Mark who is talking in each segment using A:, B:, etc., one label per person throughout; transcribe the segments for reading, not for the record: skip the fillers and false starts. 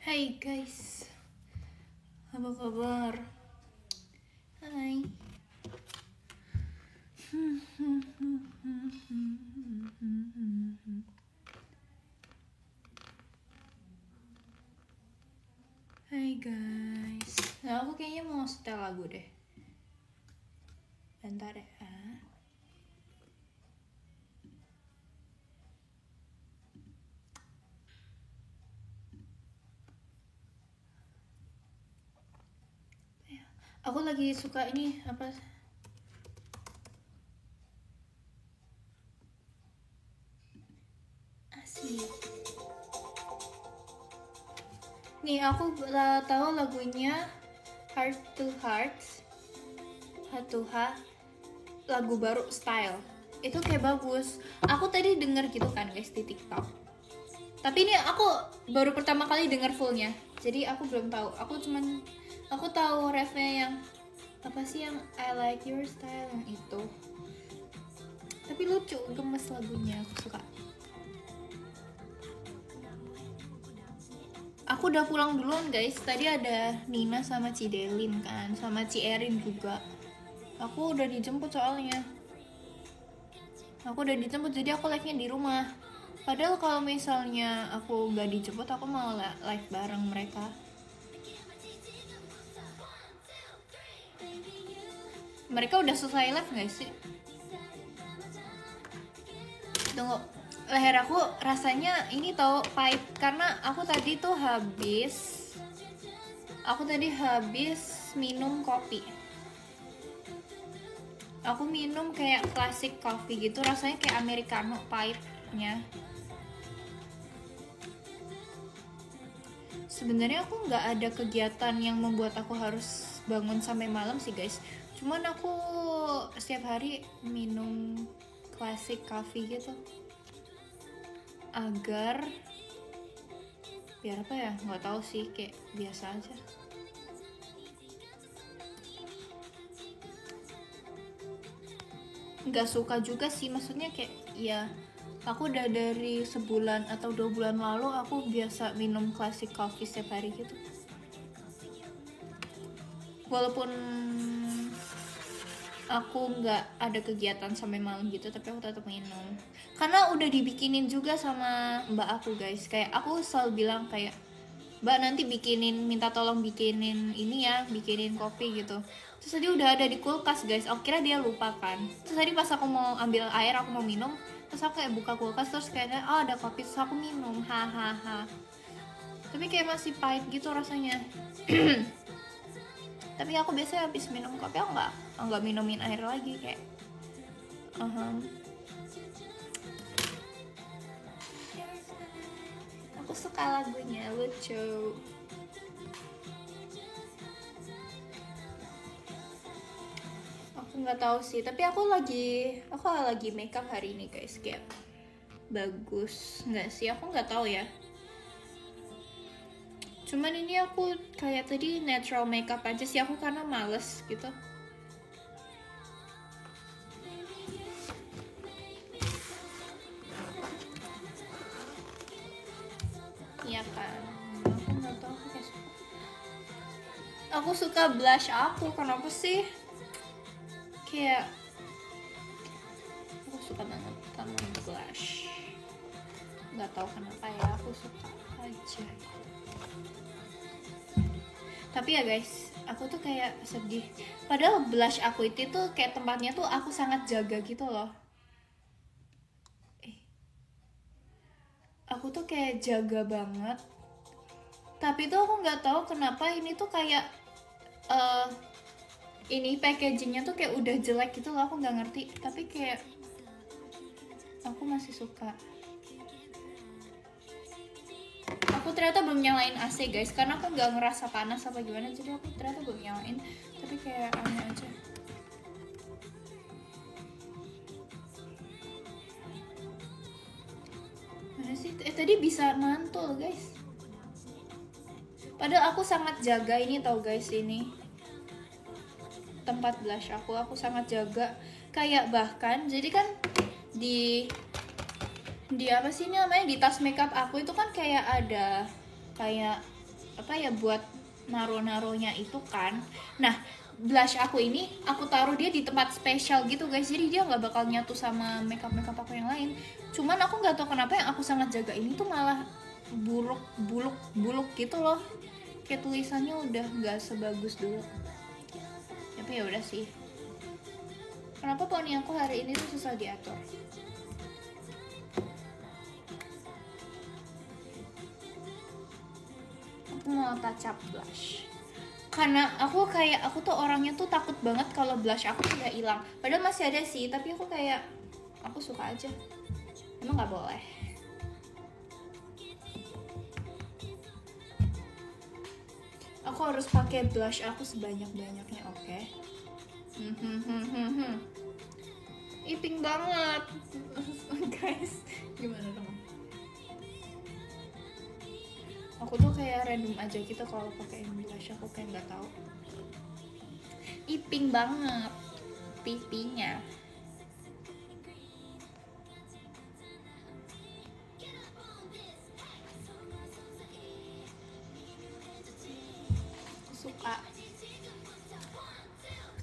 A: Hai guys, apa kabar? Hai. Hai guys. Nah, aku kayaknya mau setel lagu deh. Bentar ya. Aku lagi suka ini apa? Asik. Nih aku tahu lagunya Heart to Heart, Heart to Heart, lagu baru Style. Itu kayak bagus. Aku tadi denger gitu kan guys di TikTok. Tapi ini aku baru pertama kali denger fullnya. Jadi aku belum tahu. Aku tahu refnya yang apa sih yang I like your style yang itu. Tapi lucu, gemes lagunya, aku suka. Aku udah pulang duluan guys. Tadi ada Nina sama Cidelin kan, sama Ci Erin juga. Aku udah dijemput soalnya. Jadi aku live-nya di rumah. Padahal kalau misalnya aku gak dijemput, aku mau live bareng mereka. Mereka udah selesai live gak sih? Tunggu, leher aku rasanya ini tau pahit karena aku tadi habis minum kopi. Aku minum kayak classic coffee gitu, rasanya kayak americano pahitnya. Sebenarnya aku nggak ada kegiatan yang membuat aku harus bangun sampai malam sih guys. Cuman aku setiap hari minum classic coffee gitu agar biar apa ya, nggak tahu sih, kayak biasa aja. Nggak suka juga sih, maksudnya kayak ya aku udah dari sebulan atau 2 bulan lalu aku biasa minum classic coffee setiap hari gitu. Walaupun aku nggak ada kegiatan sampai malam gitu, tapi aku tetap minum karena udah dibikinin juga sama mbak aku guys. Kayak aku selalu bilang kayak, mbak nanti minta tolong bikinin ini ya, bikinin kopi gitu. Terus tadi udah ada di kulkas guys, aku kira dia lupa kan. Terus tadi pas aku mau ambil air, aku mau minum, terus aku kayak buka kulkas, terus kayaknya ada kopi, terus aku minum, hahaha. Tapi kayak masih pahit gitu rasanya. Tapi aku biasanya habis minum kopi aku nggak minumin air lagi kayak. Aku suka lagunya, lucu. Aku nggak tahu sih, tapi aku lagi makeup hari ini guys, kayak bagus nggak sih, aku nggak tahu ya. Cuman ini aku kayak tadi natural makeup aja sih aku karena males gitu. Iya kan, aku nggak tahu, aku suka blush aku, kenapa sih? Kayak aku suka banget sama blush, nggak tahu kenapa ya, aku suka aja. Tapi ya guys, aku tuh kayak sedih. Padahal blush aku itu tuh kayak tempatnya tuh aku sangat jaga gitu loh. Aku tuh kayak jaga banget. Tapi tuh aku nggak tahu kenapa ini tuh kayak ini packagingnya tuh kayak udah jelek gitu loh, aku nggak ngerti. Tapi kayak aku masih suka. Aku ternyata belum nyalain AC guys, karena aku nggak ngerasa panas apa gimana, jadi aku ternyata belum nyalain. Tapi kayak aneh aja. Mana sih? Tadi bisa mantul guys. Padahal aku sangat jaga ini tau guys, ini tempat blush aku sangat jaga. Kayak bahkan jadi kan di apa sih namanya, di tas makeup aku itu kan kayak ada kayak apa ya, buat naro-naronya itu kan. Nah, blush aku ini aku taruh dia di tempat spesial gitu guys, jadi dia nggak bakal nyatu sama makeup aku yang lain. Cuman aku nggak tahu kenapa yang aku sangat jaga ini tuh malah buluk gitu loh, kayak tulisannya udah nggak sebagus dulu. Tapi ya udah sih, kenapa poni aku hari ini tuh susah diatur. Aku mau touch up blush karena aku tuh orangnya tuh takut banget kalau blush aku udah hilang. Padahal masih ada sih, tapi aku kayak aku suka aja. Emang nggak boleh. Aku harus pakai blush aku sebanyak-banyaknya, oke? Ih, pink banget. Guys, gimana dong? Aku tuh kayak random aja gitu kalau pakai blush, aku kayak nggak tahu. Ih, pink banget pipinya. Suka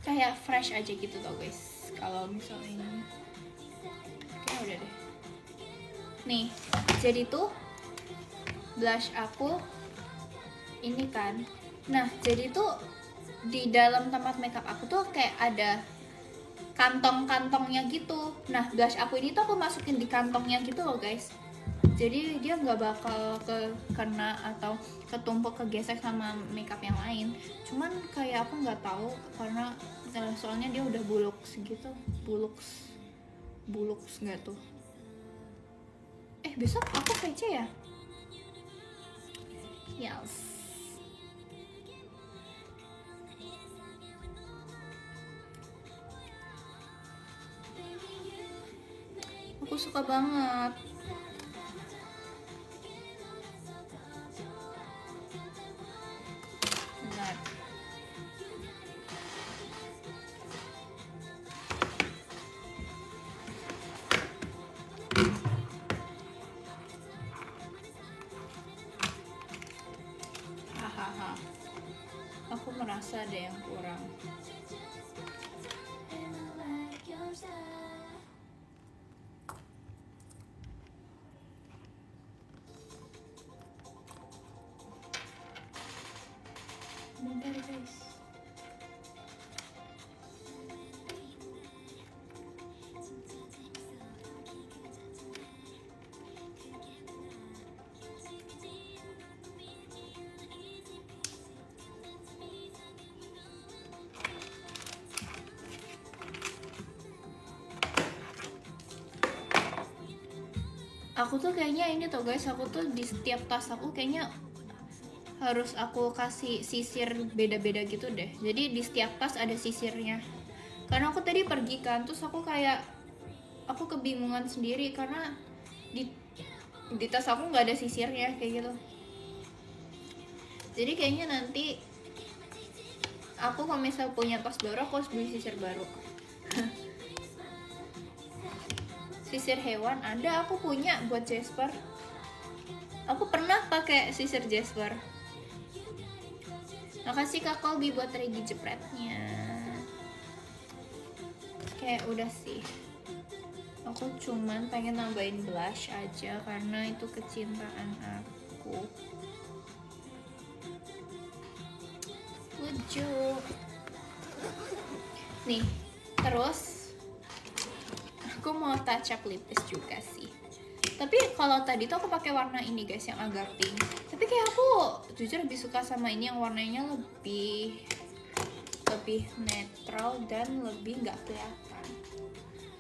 A: kayak fresh aja gitu tau guys. Kalau misalnya ini kayak udah deh. Nih, jadi tuh blush aku ini kan. Nah, jadi tuh di dalam tempat makeup aku tuh kayak ada kantong-kantongnya gitu. Nah, blush aku ini tuh aku masukin di kantongnya gitu loh guys. Jadi dia nggak bakal kena atau ketumpuk kegesek sama makeup yang lain. Cuman kayak aku nggak tahu karena soalnya dia udah buluk segitu, buluk nggak tuh? Besok aku PC ya? Yes. Aku suka banget. Benar. Hahaha. Aku merasa ada yang kurang. Bentar guys. Aku tuh kayaknya ini tuh guys, aku tuh di setiap tas aku kayaknya harus aku kasih sisir beda-beda gitu deh. Jadi di setiap tas ada sisirnya. Karena aku tadi pergi kan, terus aku kebingungan sendiri karena di tas aku nggak ada sisirnya kayak gitu. Jadi kayaknya nanti aku kalau misal punya tas baru aku harus beli sisir baru. Sisir hewan ada, aku punya buat Jasper. Aku pernah pakai sisir Jasper. Makasih Kak Kolbi buat regi jepretnya. Kayak udah sih. Aku cuman pengen nambahin blush aja karena itu kecintaan aku. Lucu. Nih, terus aku mau touch up lipstick juga sih. Tapi kalau tadi tuh aku pakai warna ini guys yang agak pink. Tapi kayak aku jujur lebih suka sama ini yang warnanya lebih netral dan lebih nggak kelihatan.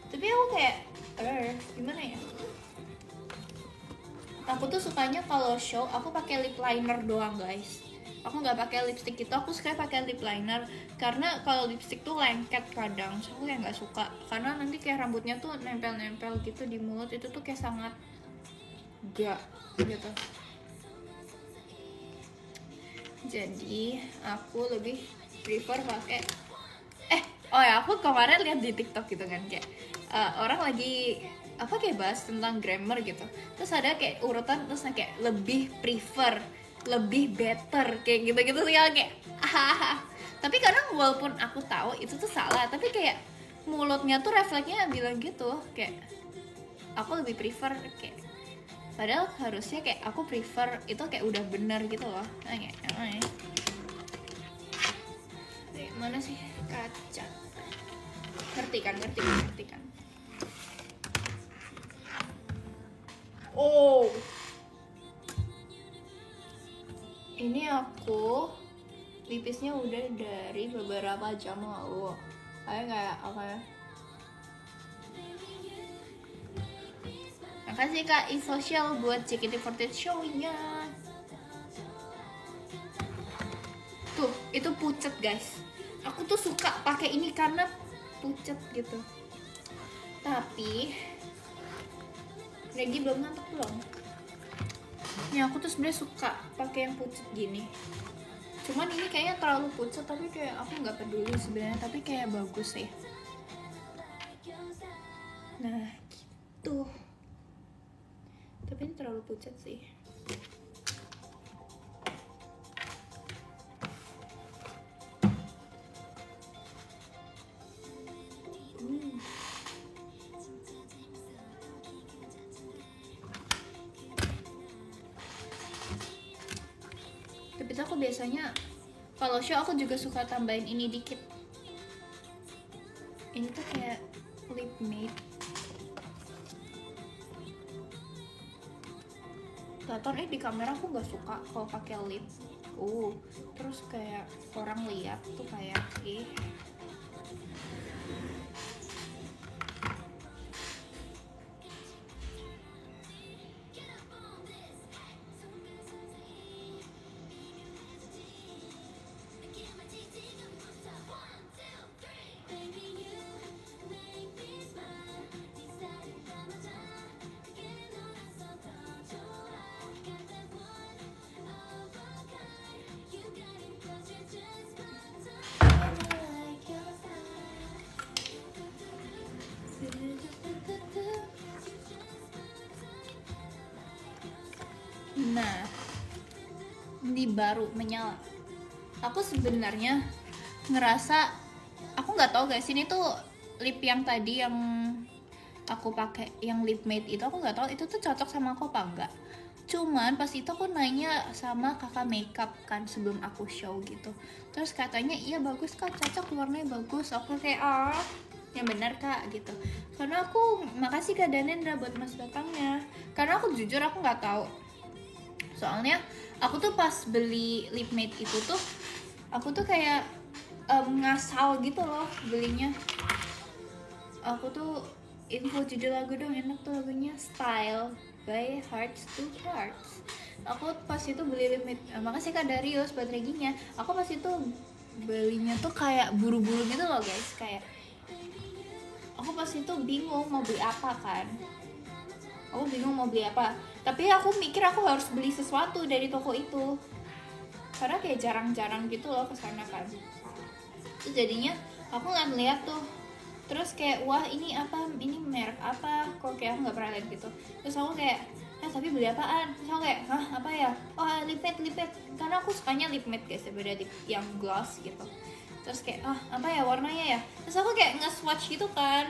A: Tapi aku kayak gimana ya? Aku tuh sukanya kalau show aku pakai lip liner doang guys. Aku nggak pakai lipstick itu, aku suka pakai lip liner karena kalau lipstick tuh lengket kadang, so aku kayak nggak suka karena nanti kayak rambutnya tuh nempel-nempel gitu di mulut, itu tuh kayak sangat gak gitu. Jadi aku lebih prefer pakai aku kemarin lihat di TikTok gitu kan kayak orang lagi kayak bahas tentang grammar gitu, terus ada kayak urutan terus kayak lebih prefer lebih better kayak gitu-gitu sih kayak tapi kadang walaupun aku tahu itu tuh salah, tapi kayak mulutnya tuh refleksnya bilang gitu kayak aku lebih prefer kayak, padahal harusnya kayak aku prefer itu kayak udah bener gitu loh. Kayak mana sih kaca, ngerti kan. Oh, ini aku lipisnya udah dari beberapa jam lalu. Kayak apa ya? Makasih Kak Isocial buat JKT48 show-nya. Tuh, itu pucet guys. Aku tuh suka pakai ini karena pucet gitu. Tapi Regi belum ngantuk belum? Ya aku tuh sebenarnya suka pakai yang pucet gini. Cuman ini kayaknya terlalu pucet, tapi kayak aku nggak peduli sebenarnya, tapi kayak bagus ya. Nah gitu. Tapi ini terlalu pucet sih. Tapi aku biasanya kalau show aku juga suka tambahin ini dikit. Ini tuh kayak lip matte. Kelihatan di kamera aku nggak suka kalau pakai lip. Terus kayak orang lihat tuh kayak Nah, ini baru menyala. Aku sebenarnya ngerasa, aku nggak tahu guys, ini tuh lip yang tadi yang aku pakai yang lip matte itu, aku nggak tahu itu tuh cocok sama aku apa enggak. Cuman pas itu aku nanya sama kakak makeup kan sebelum aku show gitu, terus katanya iya bagus kak, cocok, warnanya bagus. Aku kayak yang benar kak gitu. Karena aku makasih Kak Danendra buat mas datangnya, karena aku jujur aku nggak tahu. Soalnya aku tuh pas beli lip matte itu tuh aku tuh kayak ngasal gitu loh belinya. Aku tuh info judul lagu dong, enak tuh lagunya, Style by Hearts to Hearts. Aku pas itu beli lip matte, makasih Kak Darius buat reginya. Aku pas itu belinya tuh kayak buru-buru gitu loh guys, kayak aku pas itu bingung mau beli apa kan. Aku bingung mau beli apa, tapi aku mikir aku harus beli sesuatu dari toko itu karena kayak jarang-jarang gitu loh kesana kan. Terus jadinya aku nggak ngeliat tuh, terus kayak wah ini apa, ini merek apa, kok kayak aku nggak pernah lihat gitu. Terus aku kayak tapi beli apaan? Terus aku kayak apa ya, lip matte, karena aku sukanya lip matte guys daripada lip yang gloss gitu. Terus kayak apa ya warnanya ya, terus aku kayak nge-swatch gitu kan.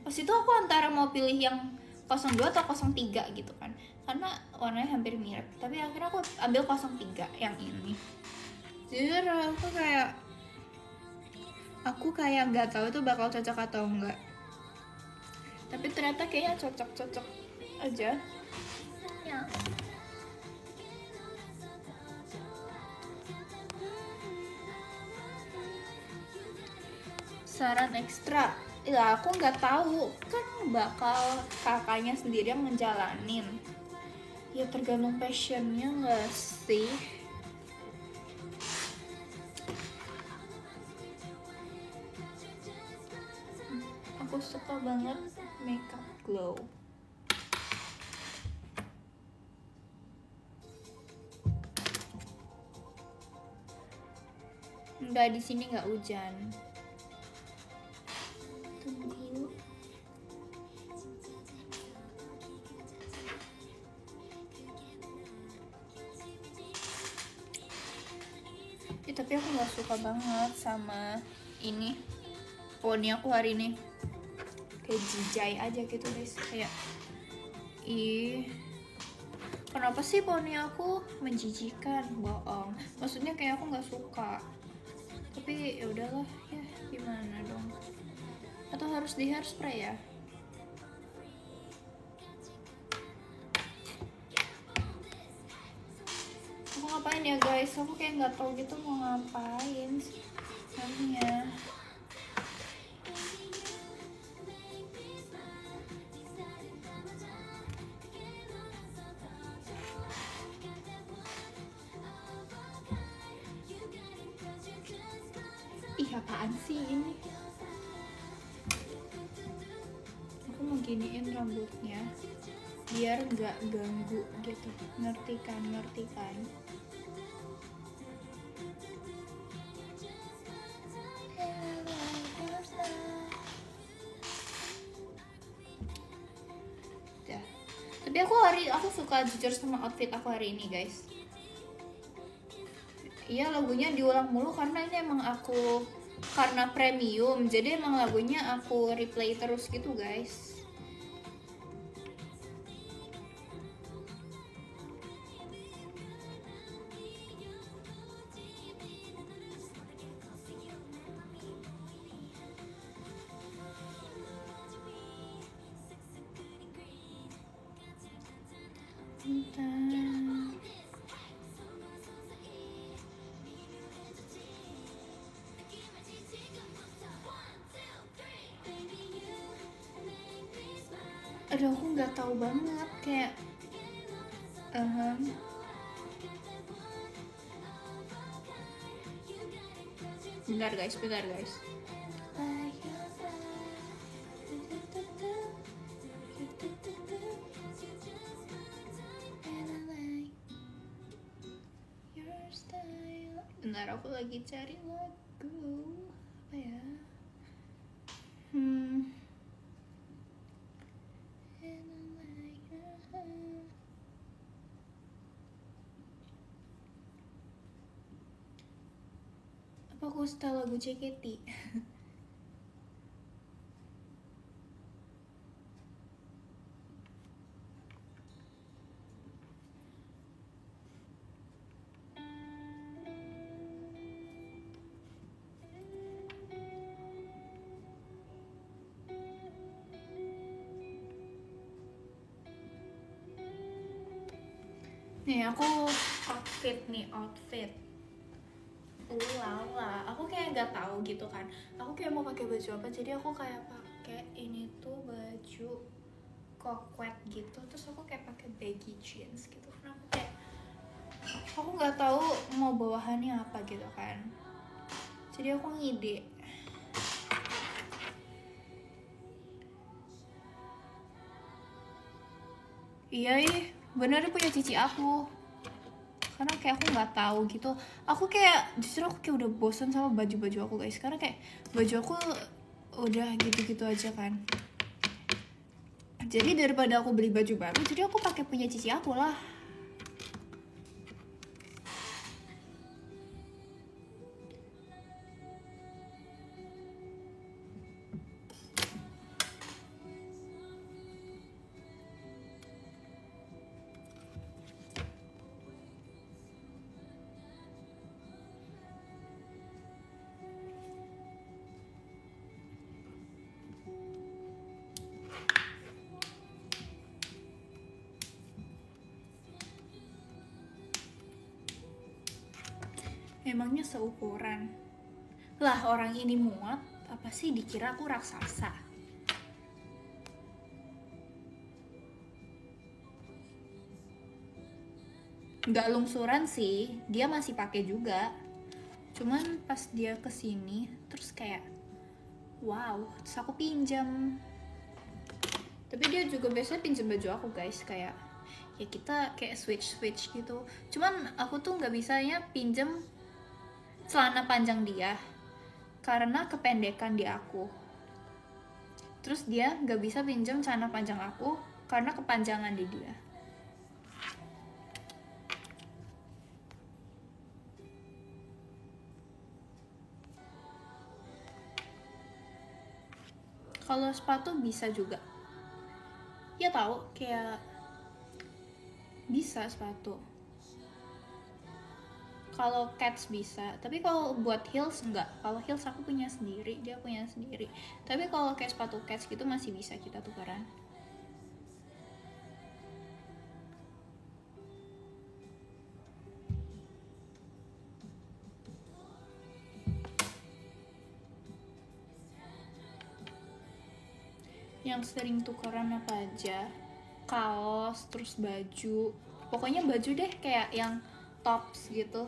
A: Pas itu aku antara mau pilih yang 02 atau 03 gitu kan, karena warnanya hampir mirip, tapi akhirnya aku ambil 03 yang ini. Jujur aku kayak nggak tahu itu bakal cocok atau enggak, tapi ternyata kayaknya cocok aja ya. Saran ekstra ya, aku nggak tahu kan bakal kakaknya sendiri yang ngejalanin ya, tergantung passionnya nggak sih. Aku suka banget makeup glow. Nggak, di sini nggak hujan. Tunggu. Tapi aku nggak suka banget sama ini poni aku hari ini, kayak jijai aja gitu guys, kayak kenapa sih poni aku menjijikan, bohong, maksudnya kayak aku nggak suka, tapi ya udahlah ya, gimana dong, atau harus di hairspray ya. Aku ngapain ya guys, aku kayak nggak tahu gitu mau ngapain sebenarnya. Ih, apaan sih ini? Aku mau giniin rambutnya biar nggak ganggu gitu, ngerti kan? Ya. Tapi aku suka jujur sama outfit aku hari ini guys. Iya, lagunya diulang mulu karena ini emang aku karena premium, jadi emang lagunya aku replay terus gitu guys. Aduh, aku nggak tahu banget kayak bentar guys. Bentar, aku lagi cari lagu apa ya. Apa aku setel lagu JKT? Nih aku outfit. Lala, aku kayak nggak tahu gitu kan. Aku kayak mau pakai baju apa, jadi aku kayak pakai ini tuh baju kokwet gitu. Terus aku kayak pakai baggy jeans gitu. Kenapa kayak aku nggak tahu mau bawahannya apa gitu kan. Jadi aku ngide. Iya, bener punya cici aku. Karena kayak aku nggak tahu gitu, aku kayak justru aku kayak udah bosan sama baju-baju aku guys, karena kayak baju aku udah gitu-gitu aja kan. Jadi daripada aku beli baju baru, jadi aku pakai punya cici aku lah. Emangnya seukuran lah orang ini muat, apa sih dikira aku raksasa? Nggak lungsuran sih, dia masih pakai juga. Cuman pas dia kesini terus kayak wow, terus aku pinjam. Tapi dia juga biasanya pinjam baju aku guys, kayak ya kita kayak switch gitu. Cuman aku tuh nggak bisanya pinjam celana panjang dia karena kependekan di aku. Terus dia nggak bisa pinjam celana panjang aku karena kepanjangan di dia. Kalau sepatu bisa juga. Ya tahu, kayak bisa sepatu. Kalau cats bisa, tapi kalau buat heels enggak. Kalau heels aku punya sendiri, dia punya sendiri. Tapi kalau kayak sepatu cats gitu masih bisa kita tukaran. Yang sering tukaran apa aja? Kaos, terus baju. Pokoknya baju deh, kayak yang tops gitu.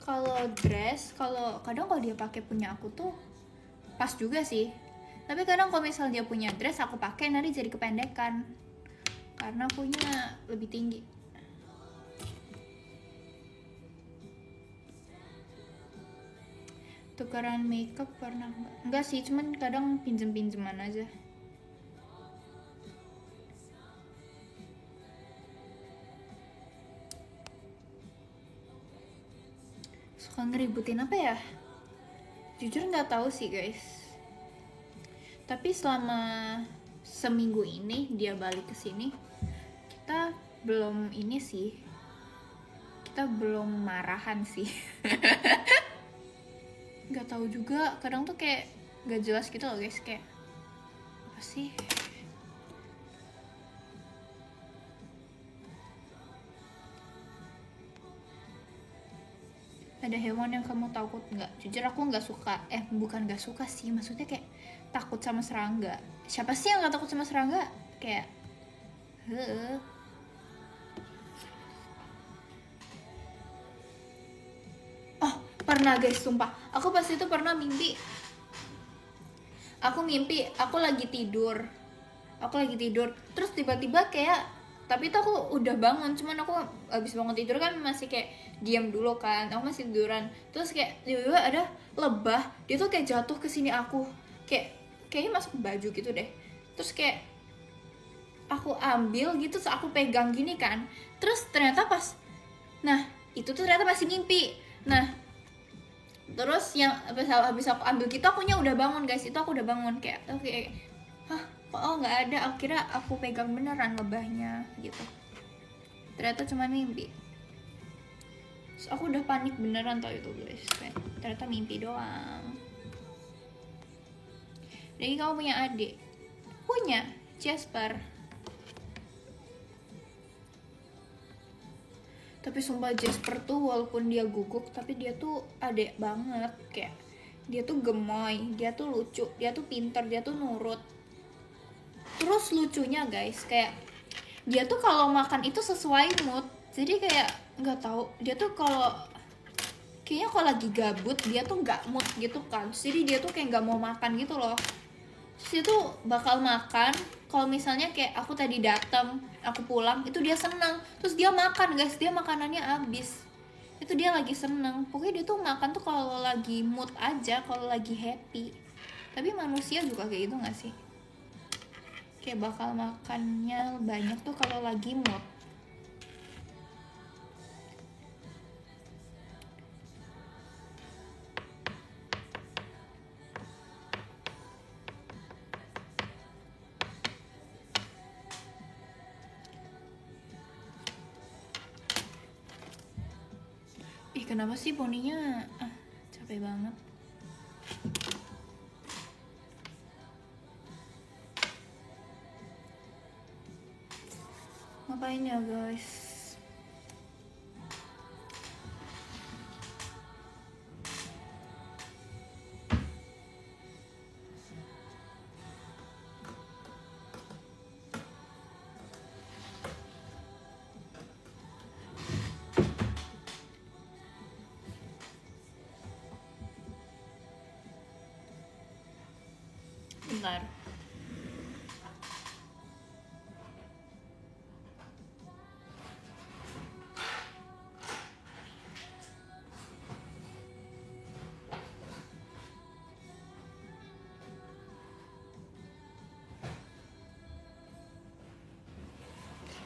A: Kalau dress, kadang kalau dia pakai punya aku tuh pas juga sih. Tapi kadang kalau misal dia punya dress aku pakai nanti jadi kependekan karena punya lebih tinggi. Tukeran makeup pernah nggak? Enggak sih, cuman kadang pinjem-pinjeman aja. Suka ngeributin apa ya? Jujur nggak tahu sih guys. Tapi selama seminggu ini dia balik ke sini, kita belum ini sih. Kita belum marahan sih. Nggak tahu juga, kadang tuh kayak nggak jelas gitu loh guys, kayak apa sih? Ada hewan yang kamu takut nggak? Jujur aku nggak suka, bukan nggak suka sih, maksudnya kayak takut sama serangga. Siapa sih yang nggak takut sama serangga? Kayak oh pernah guys, sumpah aku pas itu pernah mimpi. Aku lagi tidur, terus tiba-tiba kayak, tapi itu aku udah bangun, cuman aku abis bangun tidur kan masih kayak diam dulu kan, aku masih tiduran, terus kayak tiba-tiba ada lebah, dia tuh kayak jatuh ke sini aku, kayaknya masuk baju gitu deh, terus kayak aku ambil gitu, terus aku pegang gini kan, terus ternyata itu tuh ternyata masih mimpi. Nah terus yang habis aku ambil gitu, akunya udah bangun guys, itu aku udah bangun kayak oke, oh nggak ada, akhirnya aku pegang beneran lebahnya gitu, ternyata cuma mimpi. Terus aku udah panik beneran tau itu guys, kayak ternyata mimpi doang. Jadi kamu punya adik? Punya, Jasper. Tapi sumpah Jasper tuh walaupun dia guguk, tapi dia tuh adek banget, kayak dia tuh gemoy, dia tuh lucu, dia tuh pintar, dia tuh nurut. Terus lucunya guys, kayak dia tuh kalau makan itu sesuai mood. Jadi kayak nggak tahu, dia tuh kalau kayaknya kalau lagi gabut dia tuh nggak mood gitu kan. Jadi dia tuh kayak nggak mau makan gitu loh. Terus dia tuh bakal makan kalau misalnya kayak aku tadi datang, aku pulang, itu dia senang. Terus dia makan guys, dia makanannya habis. Itu dia lagi seneng. Pokoknya dia tuh makan tuh kalau lagi mood aja, kalau lagi happy. Tapi manusia juga kayak gitu gak sih? Kayak bakal makannya banyak tuh kalau lagi mood. Kenapa sih poninya capek banget. Ngapain ya guys? Bentar.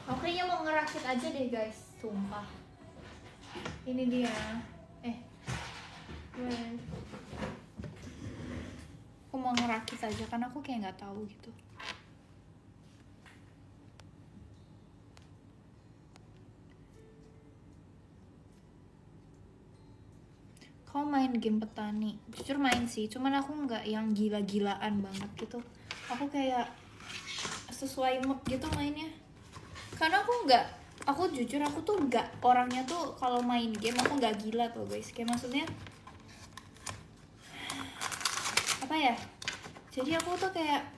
A: Oke, kayaknya mau ngerakit aja deh guys, sumpah. Ini dia. mau ngerakit aja kan aku kayak nggak tahu gitu. Kau main game petani? Jujur main sih, cuman aku nggak yang gila-gilaan banget gitu. Aku kayak sesuai mood gitu mainnya. Karena aku jujur aku tuh nggak orangnya tuh kalau main game aku nggak gila tuh guys. Kayak maksudnya apa ya? Jadi aku tuh kayak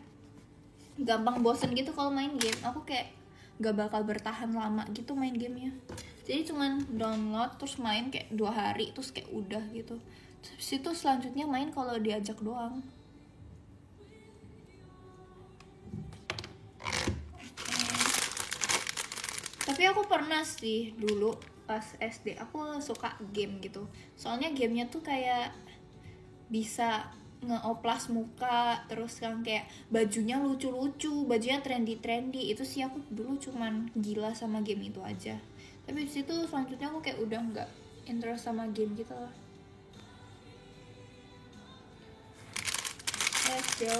A: gampang bosen gitu kalau main game. Aku kayak nggak bakal bertahan lama gitu main gamenya. Jadi cuman download terus main kayak 2 hari terus kayak udah gitu. Terus itu selanjutnya main kalau diajak doang. Tapi aku pernah sih dulu pas SD aku suka game gitu. Soalnya gamenya tuh kayak bisa ngeoplas muka, terus kan kayak bajunya lucu-lucu, bajunya trendy-trendy. Itu sih aku dulu cuman gila sama game itu aja. Tapi di situ selanjutnya aku kayak udah nggak interest sama game gitu lah. Let's go.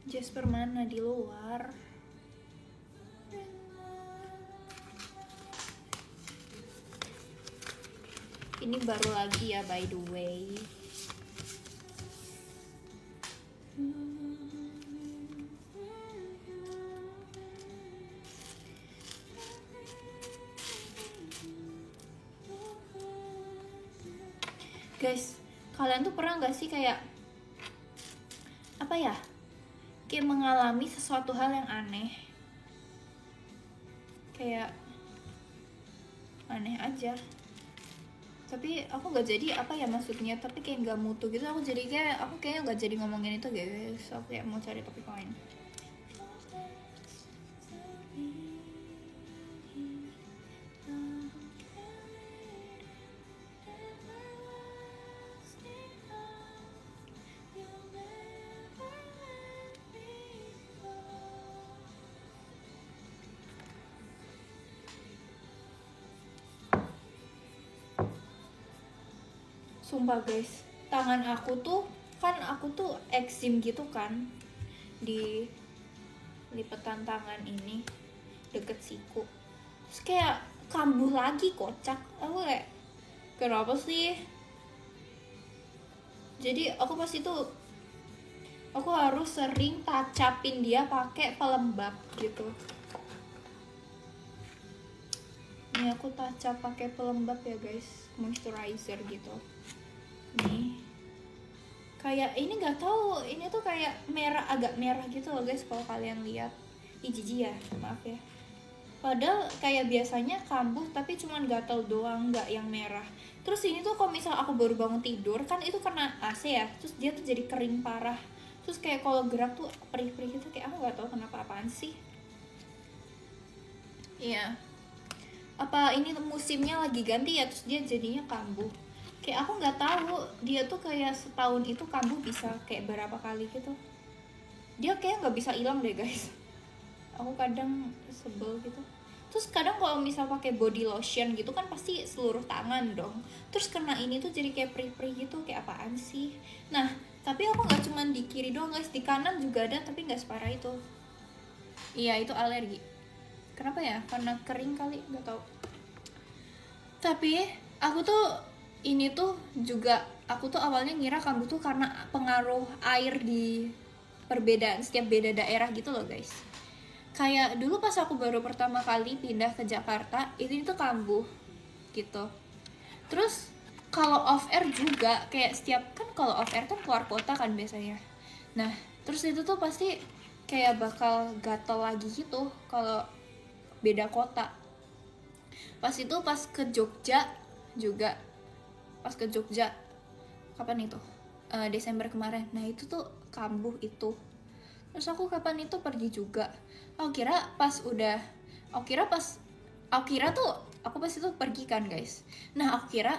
A: Jasper mana di luar? Ini baru lagi ya by the way. Guys, kalian tuh pernah gak sih kayak apa ya? Kayak mengalami sesuatu hal yang aneh. Kayak aneh aja. Tapi aku gak jadi apa ya maksudnya, tapi kayak gak mutu gitu. Aku kayaknya gak jadi ngomongin itu guys. Aku kayak mau cari topik lain. Sumpah guys, tangan aku tuh eksim gitu kan di lipatan tangan ini deket siku. Terus kayak kambuh lagi, kocak. Aku kayak kenapa sih? Jadi aku pas itu aku harus sering touch-upin dia pakai pelembab gitu. Ini aku touch up pakai pelembab ya guys, moisturizer gitu. Nih kayak ini nggak tahu, ini tuh kayak merah, agak merah gitu loh guys kalau kalian lihat. Ih jijik ya, maaf ya. Padahal kayak biasanya kambuh tapi cuman gatal doang, nggak yang merah. Terus ini tuh kalau misal aku baru bangun tidur kan itu kena AC ya, terus dia tuh jadi kering parah. Terus kayak kalau gerak tuh perih-perih gitu, kayak aku nggak tahu kenapa, apaan sih. Iya, apa ini musimnya lagi ganti ya, terus dia jadinya kambuh. Kayak aku nggak tahu dia tuh kayak setahun itu kambuh bisa kayak berapa kali gitu. Dia kayak nggak bisa hilang deh guys. Aku kadang sebel gitu. Terus kadang kalau misal pakai body lotion gitu kan pasti seluruh tangan dong. Terus kena ini tuh jadi kayak perih-perih gitu, kayak apaan sih. Nah tapi aku nggak cuma di kiri doang guys, di kanan juga ada tapi nggak separah itu. Iya itu alergi. Kenapa ya? Karena kering kali, nggak tahu. Tapi aku tuh ini tuh juga, aku tuh awalnya ngira kambuh tuh karena pengaruh air di perbedaan setiap beda daerah gitu loh guys. Kayak dulu pas aku baru pertama kali pindah ke Jakarta itu kambuh gitu. Terus kalau off air juga kayak setiap kan kalau off air kan keluar kota kan biasanya. Nah terus itu tuh pasti kayak bakal gatel lagi gitu kalau beda kota. Pas itu pas ke Jogja juga, pas ke Jogja kapan itu Desember kemarin. Nah itu tuh kambuh itu. Terus aku kapan itu pergi juga, aku kira pas Aku kira tuh aku pas itu pergi kan guys, nah aku kira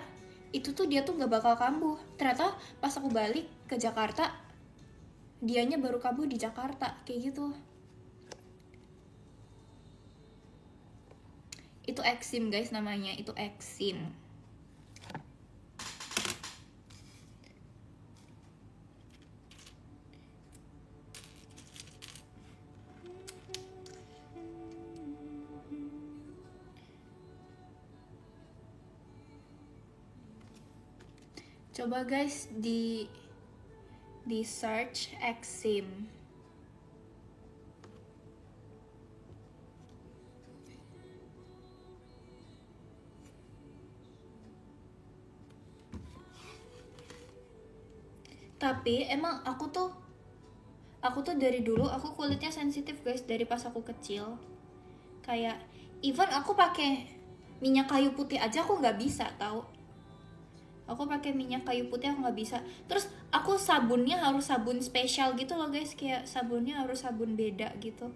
A: itu tuh dia tuh gak bakal kambuh. Ternyata pas aku balik ke Jakarta, dianya baru kambuh di Jakarta kayak gitu. Itu eksim guys namanya, itu eksim. Coba guys di search eksim. Tapi emang aku tuh dari dulu aku kulitnya sensitif guys, dari pas aku kecil. Kayak even aku pakai minyak kayu putih aja aku nggak bisa tahu. Aku pakai minyak kayu putih aku nggak bisa. Terus aku sabunnya harus sabun spesial gitu loh guys, kayak sabunnya harus sabun beda gitu.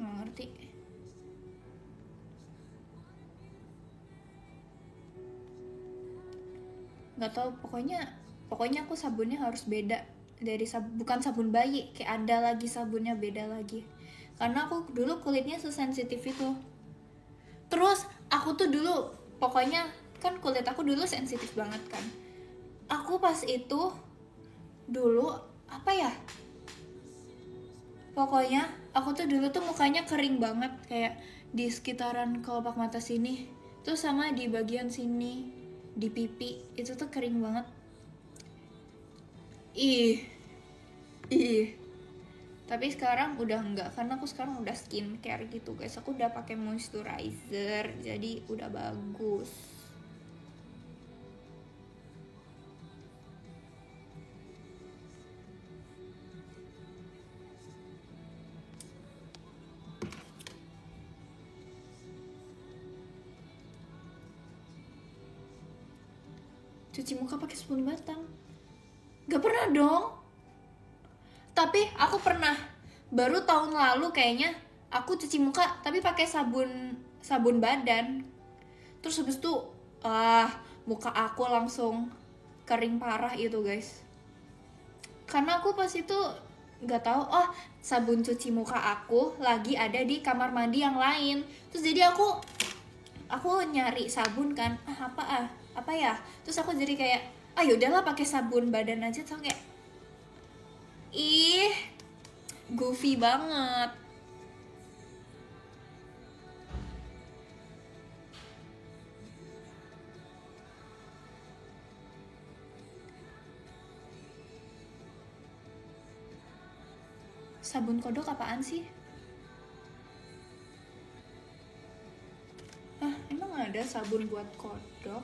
A: Nggak ngerti. Nggak tahu, pokoknya aku sabunnya harus beda dari bukan sabun bayi, kayak ada lagi sabunnya beda lagi. Karena aku dulu kulitnya sesensitif itu. Terus aku tuh dulu pokoknya kan kulit aku dulu sensitif banget kan. Aku pas itu dulu apa ya? Pokoknya aku tuh dulu tuh mukanya kering banget, kayak di sekitaran kelopak mata sini, terus sama di bagian sini, di pipi itu tuh kering banget. Ih, ih. Tapi sekarang udah enggak, karena aku sekarang udah skincare gitu guys. Aku udah pakai moisturizer, jadi udah bagus. Cuci muka pakai sabun batang? Gak pernah dong. Tapi aku pernah, baru tahun lalu kayaknya aku cuci muka tapi pakai sabun badan. Terus habis itu muka aku langsung kering parah itu guys. Karena aku pas itu nggak tahu, oh sabun cuci muka aku lagi ada di kamar mandi yang lain. Terus jadi aku nyari sabun kan, apa ya, terus aku jadi kayak yaudahlah pakai sabun badan aja. Tuh kayak ih goofy banget. Sabun kodok apaan sih? Emang ada sabun buat kodok?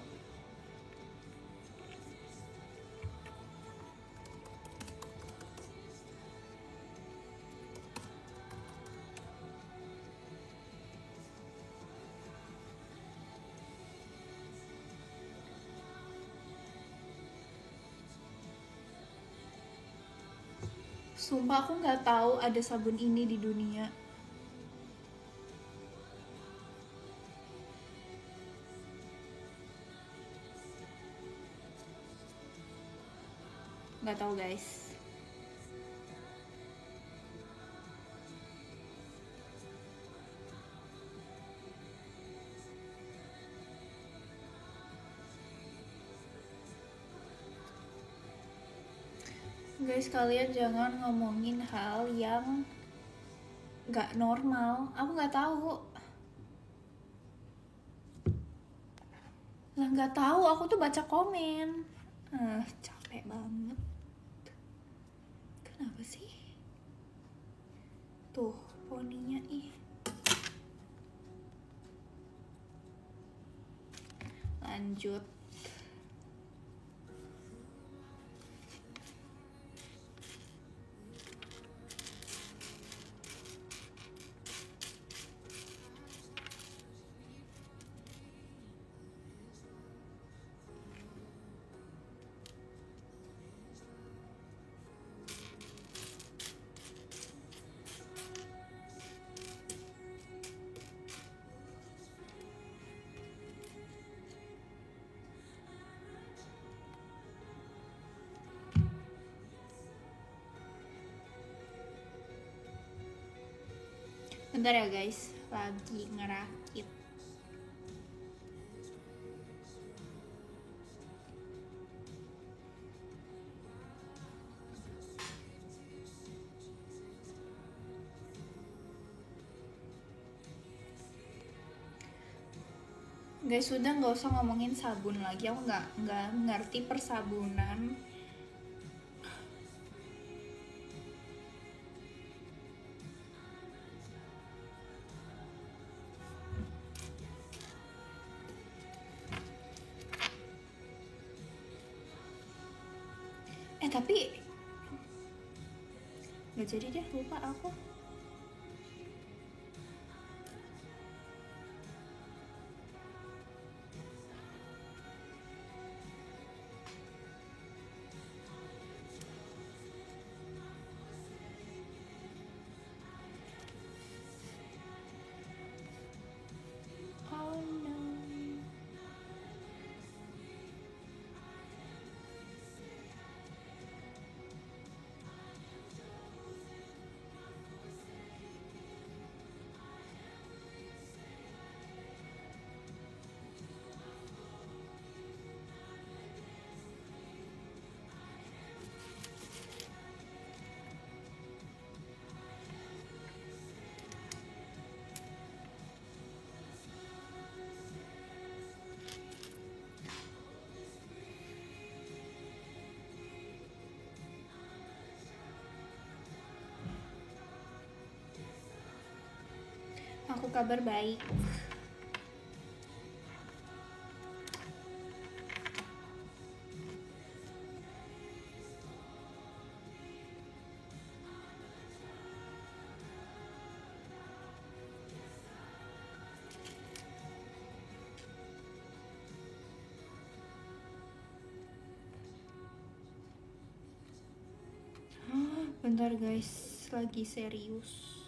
A: Sumpah aku nggak tahu ada sabun ini di dunia. Nggak tahu guys. Guys, kalian jangan ngomongin hal yang nggak normal. Aku nggak tahu. Lah nggak tahu, aku tuh baca komen. Capek banget. Kenapa sih? Tuh, poninya ih. Lanjut. Bentar ya guys, lagi ngerakit. Guys, sudah nggak usah ngomongin sabun lagi. Aku nggak ngerti persabunan. Tapi nggak jadi deh, lupa aku. Oh no. Aku kabar baik. Bentar guys, lagi serius.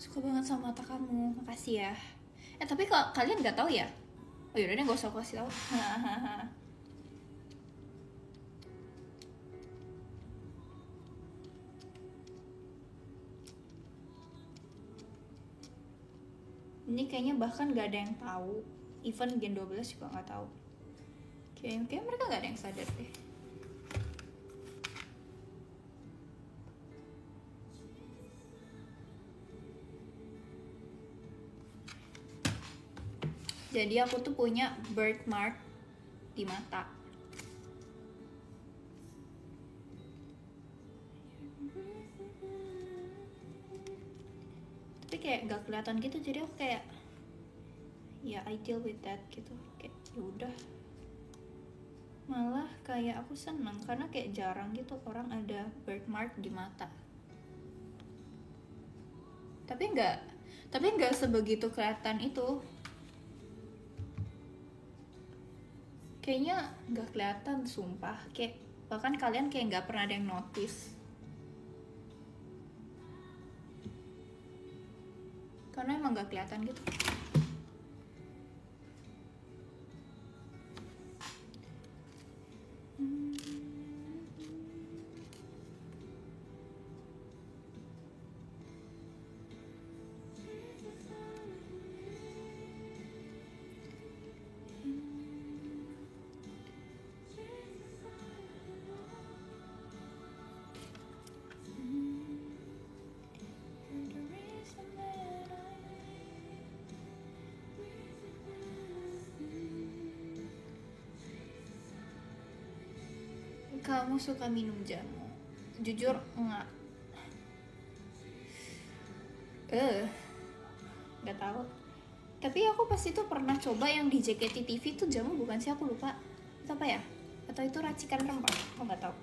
A: Suka banget sama mata kamu, makasih ya. Tapi kalau kalian nggak tahu ya, oh yaudah deh, gak usah aku kasih tahu. Ini kayaknya bahkan gak ada yang tahu, even Gen 12 juga nggak tahu. Kayaknya mereka gak ada yang sadar deh. Jadi aku tuh punya birthmark di mata. Tapi kayak gak kelihatan gitu, jadi aku kayak ya I deal with that gitu. Kayak yaudah. Malah kayak aku seneng karena kayak jarang gitu orang ada birthmark di mata. Tapi nggak sebegitu kelihatan itu. Kayaknya nggak kelihatan, sumpah. Kayak bahkan kalian kayak nggak pernah ada yang notice. Karena emang nggak kelihatan gitu. Kamu suka minum jamu? Jujur enggak. Nggak tahu. Tapi aku pas itu pernah coba yang di JKT TV tuh jamu bukan sih, aku lupa. Itu apa ya? Atau itu racikan rempah? Aku nggak tahu.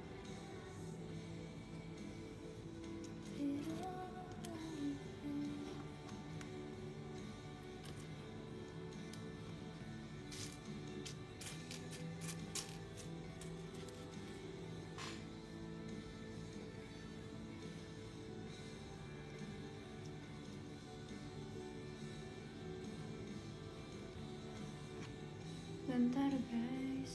A: Bentar guys.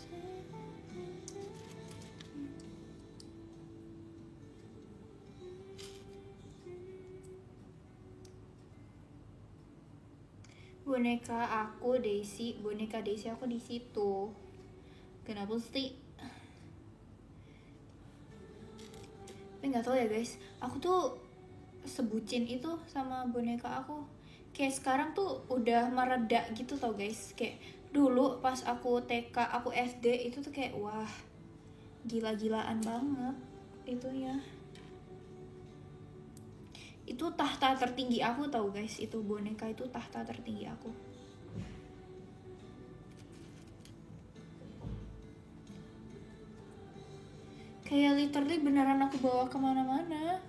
A: Boneka Daisy aku di situ. Kenapa sih? Tapi nggak tahu ya guys, aku tuh sebucin itu sama boneka aku. Kayak sekarang tuh udah mereda gitu tau guys. Kayak dulu pas aku TK, aku SD itu tuh kayak wah, gila-gilaan banget itunya. Itu tahta tertinggi aku tau guys, itu boneka itu tahta tertinggi aku. Kayak literally beneran aku bawa kemana-mana.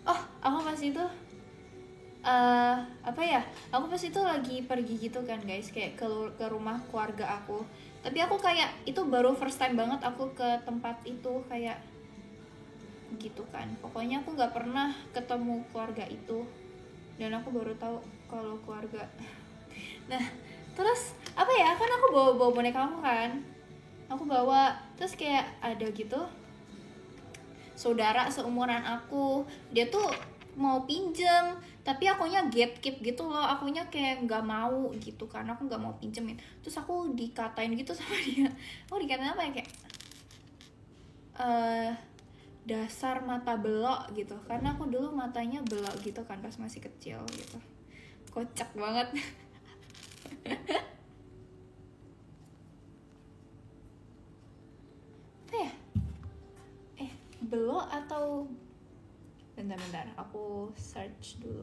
A: Oh, aku pas itu apa ya? Aku pas itu lagi pergi gitu kan guys, kayak ke rumah keluarga aku. Tapi aku kayak itu baru first time banget aku ke tempat itu kayak gitu kan. Pokoknya aku nggak pernah ketemu keluarga itu dan aku baru tahu kalau keluarga. Nah, terus apa ya? Kan aku bawa boneka aku kan. Aku bawa terus kayak ada gitu saudara seumuran aku, dia tuh mau pinjem tapi akunya gatekeep gitu loh, akunya kayak nggak mau gitu karena aku nggak mau pinjemin. Terus aku dikatain gitu sama dia. Oh, dikatain apa ya, kayak dasar mata belok gitu, karena aku dulu matanya belok gitu kan pas masih kecil gitu. Kocak banget. Apa ya, belok atau bentar aku search dulu.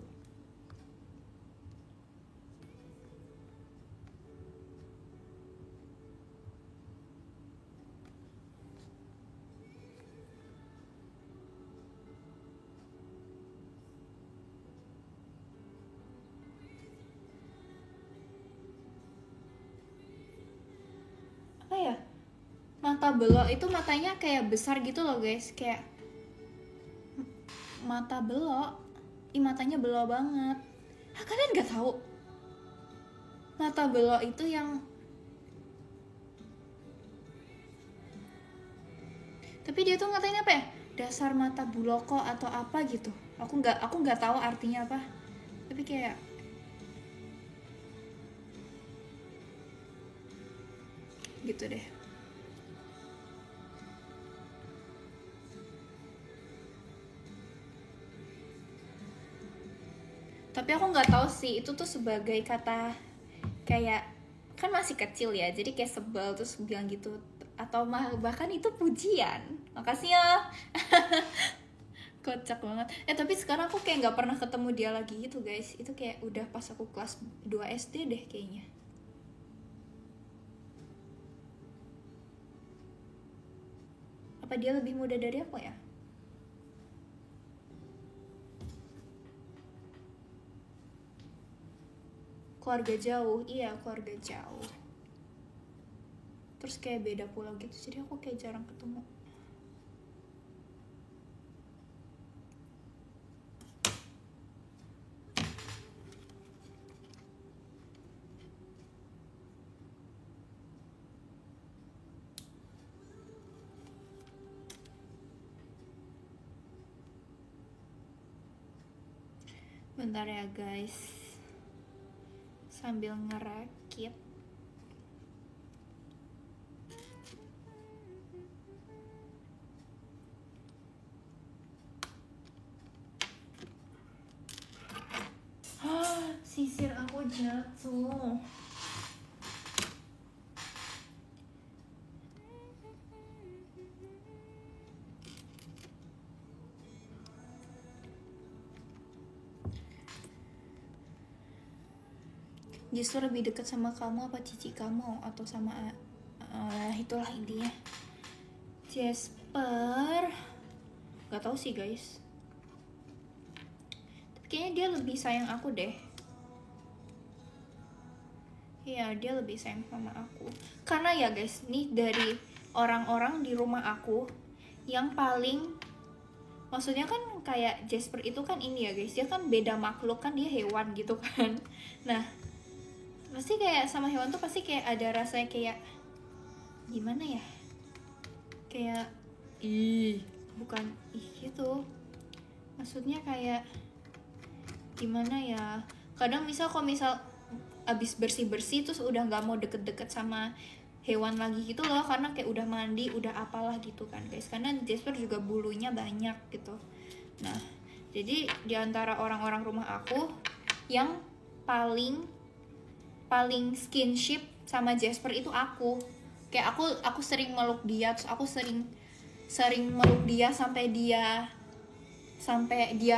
A: Apa ya, mata belok itu matanya kayak besar gitu loh guys, kayak mata belok. Matanya belok banget. Hah, kalian nggak tahu mata belok itu yang, tapi dia tuh ngatain apa ya, dasar mata buloko atau apa gitu. Aku nggak tahu artinya apa, tapi kayak gitu deh. Tapi aku nggak tahu sih itu tuh sebagai kata kayak, kan masih kecil ya, jadi kayak sebel terus bilang gitu, atau bahkan itu pujian. Makasih ya. Kocak banget. Tapi sekarang aku kayak nggak pernah ketemu dia lagi gitu guys. Itu kayak udah pas aku kelas 2 SD deh kayaknya. Apa dia lebih muda dari aku ya? Keluarga jauh, iya keluarga jauh. Terus kayak beda pulau gitu, jadi aku kayak jarang ketemu. Bentar ya guys, sambil ngerakit. Sisir aku jatuh. Jasper lebih dekat sama kamu apa cici kamu atau sama itulah intinya. Jasper nggak tahu sih guys, kayaknya dia lebih sayang aku deh. Iya, dia lebih sayang sama aku karena ya guys, nih dari orang-orang di rumah aku yang paling, maksudnya kan kayak Jasper itu kan ini ya guys, dia kan beda makhluk kan, dia hewan gitu kan. Nah pasti kayak sama hewan tuh pasti kayak ada rasanya kayak gimana ya, kayak bukan gitu, maksudnya kayak gimana ya, kadang kalau misal abis bersih terus udah nggak mau deket-deket sama hewan lagi gitu loh, karena kayak udah mandi udah apalah gitu kan guys, karena Jasper juga bulunya banyak gitu. Nah jadi diantara orang-orang rumah aku yang paling skinship sama Jasper itu aku. Kayak aku sering meluk dia, terus aku sering meluk dia sampai dia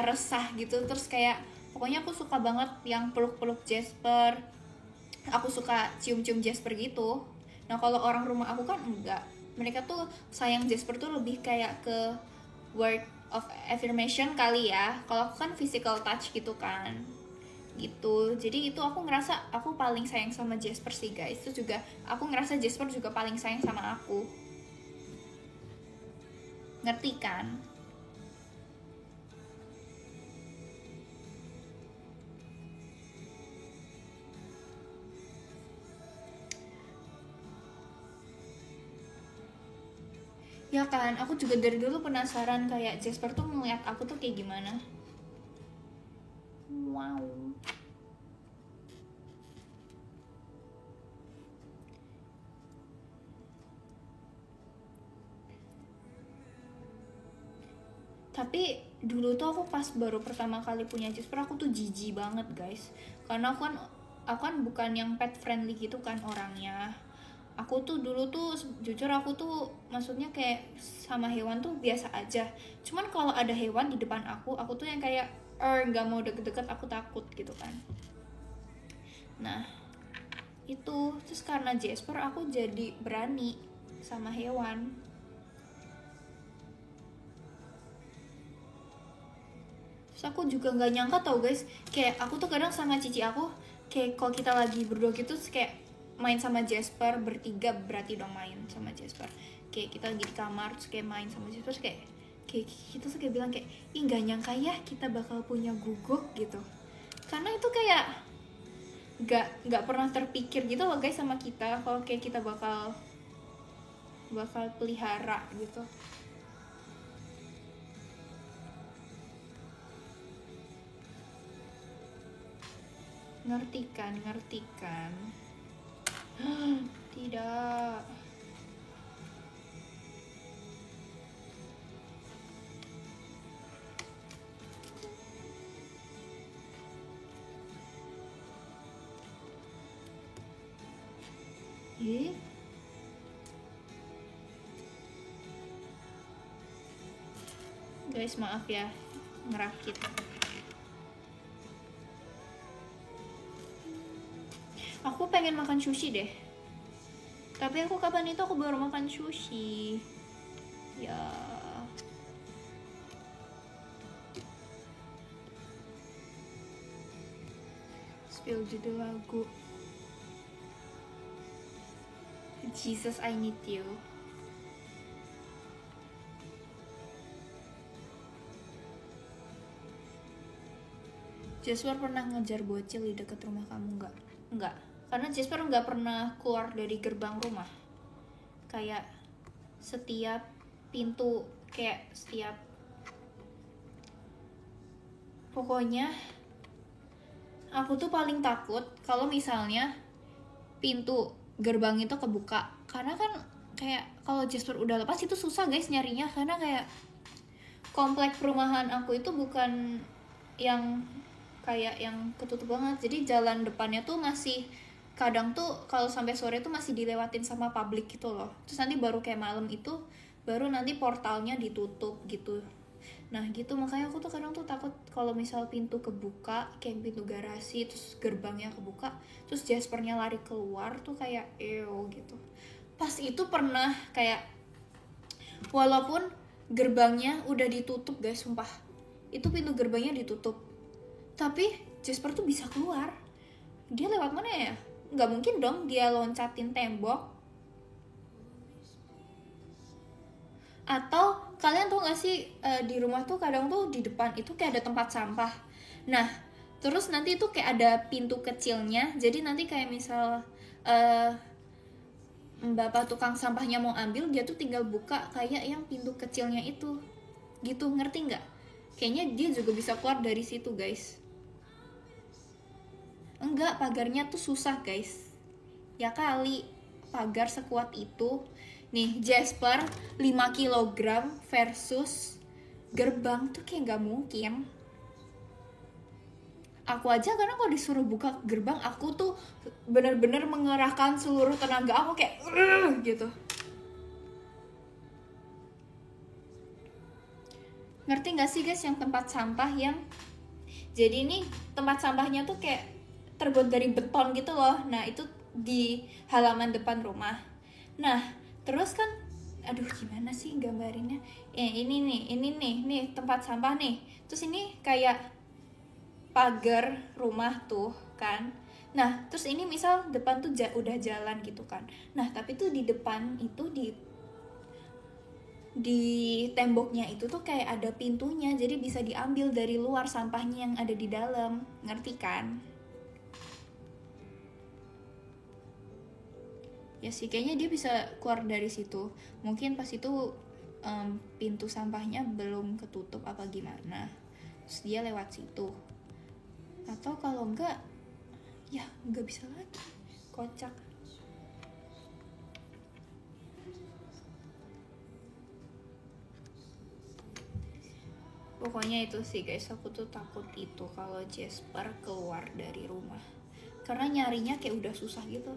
A: resah gitu. Terus kayak pokoknya aku suka banget yang peluk-peluk Jasper, aku suka cium-cium Jasper gitu. Nah kalau orang rumah aku kan enggak, mereka tuh sayang Jasper tuh lebih kayak ke word of affirmation kali ya. Kalau aku kan physical touch gitu kan gitu. Jadi itu aku ngerasa aku paling sayang sama Jasper sih guys. Terus juga aku ngerasa Jasper juga paling sayang sama aku, ngerti kan? Ya kan, aku juga dari dulu penasaran kayak Jasper tuh ngeliat aku tuh kayak gimana. Wow. Tapi dulu tuh aku pas baru pertama kali punya Jasper, aku tuh jijik banget guys. Karena aku kan bukan yang pet friendly gitu kan orangnya. Aku tuh dulu tuh jujur aku tuh maksudnya kayak sama hewan tuh biasa aja. Cuman kalau ada hewan di depan aku tuh yang kayak nggak mau deket-deket, aku takut gitu kan. Nah itu terus karena Jasper aku jadi berani sama hewan. Terus aku juga nggak nyangka tau guys, kayak aku tuh kadang sama cici aku kayak kalau kita lagi berdua gitu kayak main sama Jasper, bertiga berarti dong main sama Jasper, kayak kita lagi di kamar terus kayak main sama Jasper, kayak kita tuh kayak bilang kayak ih nggak nyangka ya kita bakal punya guguk gitu, karena itu kayak nggak pernah terpikir gitu loh guys sama kita kalau kayak kita bakal pelihara gitu. Ngerti kan? Tidak. Guys maaf ya, ngerakit. Aku pengen makan sushi deh. Tapi aku kapan itu aku baru makan sushi. Ya. Spill judul lagu. Jesus I Need You. Jasper pernah ngejar bocil di dekat rumah kamu nggak? Nggak. Karena Jasper nggak pernah keluar dari gerbang rumah. Kayak setiap pintu, kayak setiap, pokoknya aku tuh paling takut kalau misalnya pintu gerbang itu kebuka, karena kan kayak kalau Jasper udah lepas itu susah guys nyarinya, karena kayak komplek perumahan aku itu bukan yang kayak yang ketutup banget, jadi jalan depannya tuh masih kadang tuh kalau sampai sore tuh masih dilewatin sama publik gitu loh, terus nanti baru kayak malam itu baru nanti portalnya ditutup gitu. Nah gitu, makanya aku tuh kadang tuh takut kalau misal pintu kebuka, kayak pintu garasi, terus gerbangnya kebuka, terus Jaspernya lari keluar tuh kayak gitu. Pas itu pernah kayak, walaupun gerbangnya udah ditutup guys, sumpah, itu pintu gerbangnya ditutup, tapi Jasper tuh bisa keluar. Dia lewat mana ya? Nggak mungkin dong dia loncatin tembok. Atau kalian tuh gak sih, di rumah tuh kadang tuh di depan itu kayak ada tempat sampah. Nah terus nanti tuh kayak ada pintu kecilnya, jadi nanti kayak misal bapak tukang sampahnya mau ambil, dia tuh tinggal buka kayak yang pintu kecilnya itu gitu, ngerti nggak? Kayaknya dia juga bisa keluar dari situ guys. Enggak, pagarnya tuh susah guys. Ya kali, pagar sekuat itu. Nih Jasper 5 kg versus gerbang tuh kayak gak mungkin. Aku aja karena kalau disuruh buka gerbang, aku tuh bener-bener mengerahkan seluruh tenaga aku kayak gitu. Ngerti gak sih guys yang tempat sampah yang, jadi ini tempat sampahnya tuh kayak terbuat dari beton gitu loh. Nah itu di halaman depan rumah. Nah terus kan, aduh gimana sih gambarinnya, ini nih tempat sampah nih, terus ini kayak pagar rumah tuh kan. Nah terus ini misal depan tuh udah jalan gitu kan. Nah tapi tuh di depan itu di temboknya itu tuh kayak ada pintunya, jadi bisa diambil dari luar sampahnya yang ada di dalam, ngerti kan? Ya sih, kayaknya dia bisa keluar dari situ. Mungkin pas itu pintu sampahnya belum ketutup apa gimana, terus dia lewat situ. Atau kalau enggak, ya enggak bisa lagi. Kocak. Pokoknya itu sih guys, aku tuh takut itu kalau Jasper keluar dari rumah, karena nyarinya kayak udah susah gitu.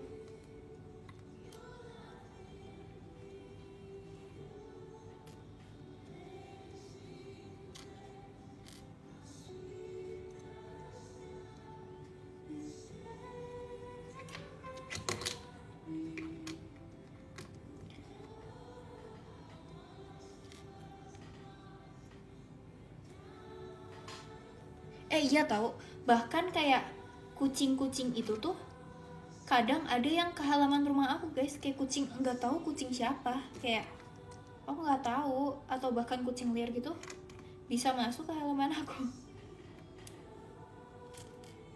A: Iya tahu, bahkan kayak kucing-kucing itu tuh kadang ada yang ke halaman rumah aku guys, kayak kucing, nggak tahu kucing siapa, kayak aku nggak tahu, atau bahkan kucing liar gitu bisa masuk ke halaman aku.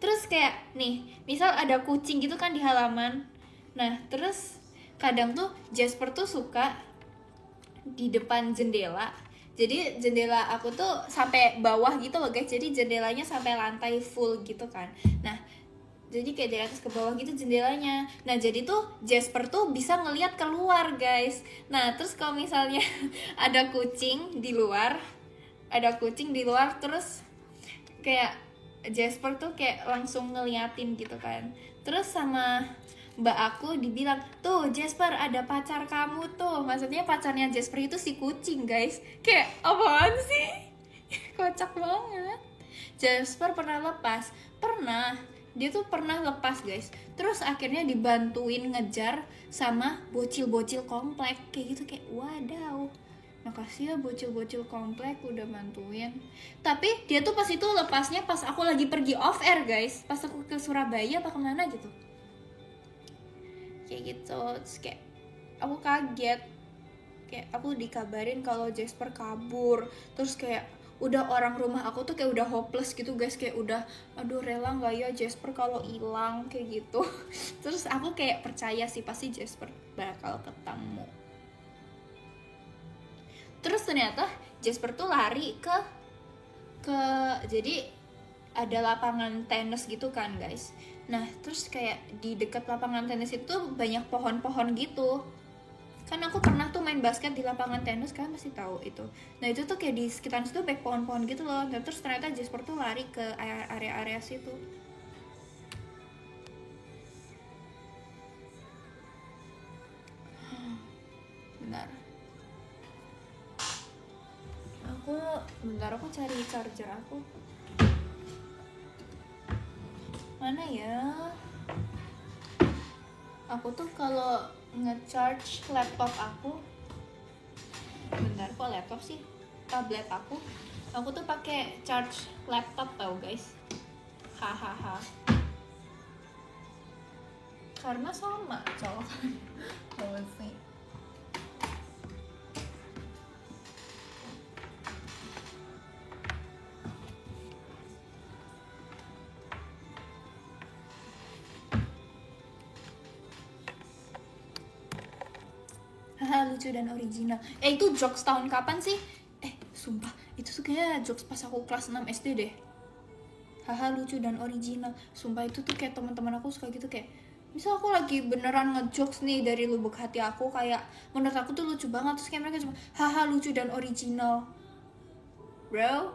A: Terus kayak nih, misal ada kucing gitu kan di halaman, nah terus kadang tuh Jasper tuh suka di depan jendela. Jadi jendela aku tuh sampai bawah gitu loh guys, jadi jendelanya sampai lantai full gitu kan. Nah jadi kayak dari atas ke bawah gitu jendelanya. Nah jadi tuh Jasper tuh bisa ngelihat keluar guys. Nah terus kalau misalnya ada kucing di luar, terus kayak Jasper tuh kayak langsung ngeliatin gitu kan. Terus sama mbak aku dibilang, tuh Jasper ada pacar kamu tuh. Maksudnya pacarnya Jasper itu si kucing guys. Kayak apaan sih? Kocak banget. Jasper pernah lepas. Dia tuh pernah lepas guys. Terus akhirnya dibantuin ngejar sama bocil-bocil komplek. Kayak gitu, kayak wadaw, makasih ya bocil-bocil komplek udah bantuin. Tapi dia tuh pas itu lepasnya pas aku lagi pergi off air guys, pas aku ke Surabaya apa kemana gitu, kayak gitu. Terus kayak aku kaget, kayak aku dikabarin kalau Jasper kabur. Terus kayak udah orang rumah aku tuh kayak udah hopeless gitu guys, kayak udah aduh rela nggak ya Jasper kalau hilang kayak gitu. Terus aku kayak percaya sih pasti Jasper bakal ketemu. Terus ternyata Jasper tuh lari ke jadi ada lapangan tenis gitu kan guys. Nah terus kayak di dekat lapangan tenis itu banyak pohon-pohon gitu kan. Aku pernah tuh main basket di lapangan tenis, kalian pasti tahu itu. Nah itu tuh kayak di sekitar situ banyak pohon-pohon gitu loh. Dan terus ternyata Jasper tuh lari ke area-area situ. Benar. Aku bentar aku cari charger aku. Mana ya? Aku tuh kalau nge-charge laptop aku, bentar kok laptop sih? Tablet aku tuh pakai charge laptop tau guys. Hahaha. Karena sama cowok. Tahu sih. Haha, lucu dan original. Itu jokes tahun kapan sih? Sumpah, itu tuh kayaknya jokes pas aku kelas 6 SD deh. Haha, lucu dan original. Sumpah itu tuh kayak teman-teman aku suka gitu, kayak misal aku lagi beneran ngejokes nih dari lubuk hati aku, kayak menurut aku tuh lucu banget, terus kayak mereka cuma haha lucu dan original. Bro,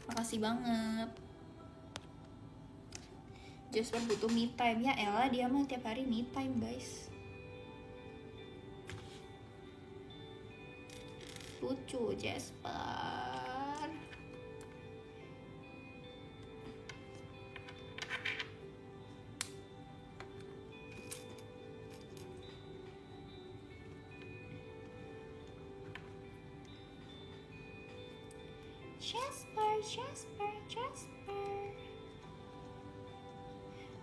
A: makasih banget. Jasper butuh me time. Ya elah, dia mah tiap hari me time guys. Lucu Jasper. Jasper.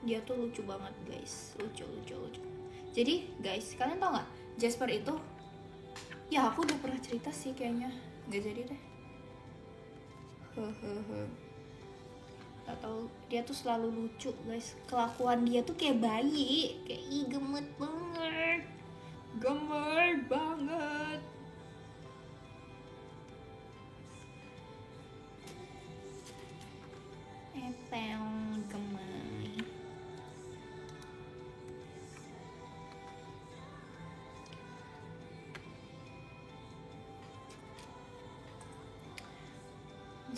A: Dia tuh lucu banget guys, lucu. Jadi guys, kalian tau nggak Jasper itu? Ya aku udah pernah cerita sih kayaknya, nggak jadi deh. Gak tau, dia tuh selalu lucu guys. Kelakuan dia tuh kayak bayi, kayak ih gemet banget. Gemai.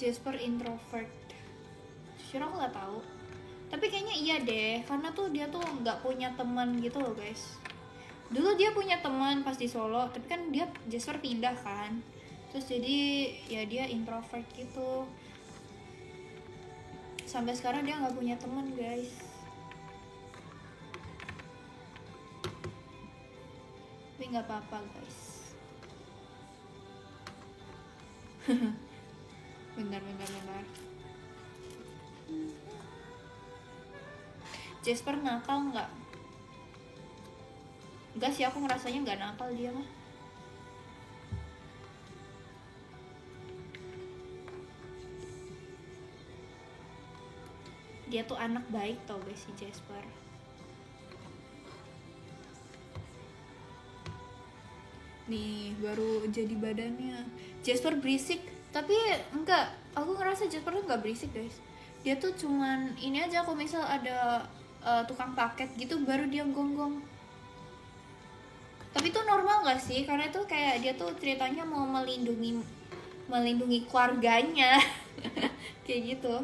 A: Jasper introvert. Sure aku nggak tahu. Tapi kayaknya iya deh, karena tuh dia tuh nggak punya teman gitu loh guys. Dulu dia punya teman pas di Solo, tapi kan dia Jasper pindah kan. Terus jadi ya dia introvert gitu. Sampai sekarang dia nggak punya teman guys. Tapi nggak apa-apa guys. Bentar. Jasper nakal nggak? Enggak sih, aku ngerasanya nggak nakal dia mah. Dia tuh anak baik tau guys si Jasper. Nih baru jadi badannya. Jasper berisik, tapi enggak. Aku ngerasa Jasper tuh nggak berisik guys. Dia tuh cuman ini aja, kalau misal ada tukang paket gitu baru dia gonggong. Tapi itu normal nggak sih? Karena itu kayak dia tuh ceritanya mau melindungi keluarganya. Kayak gitu.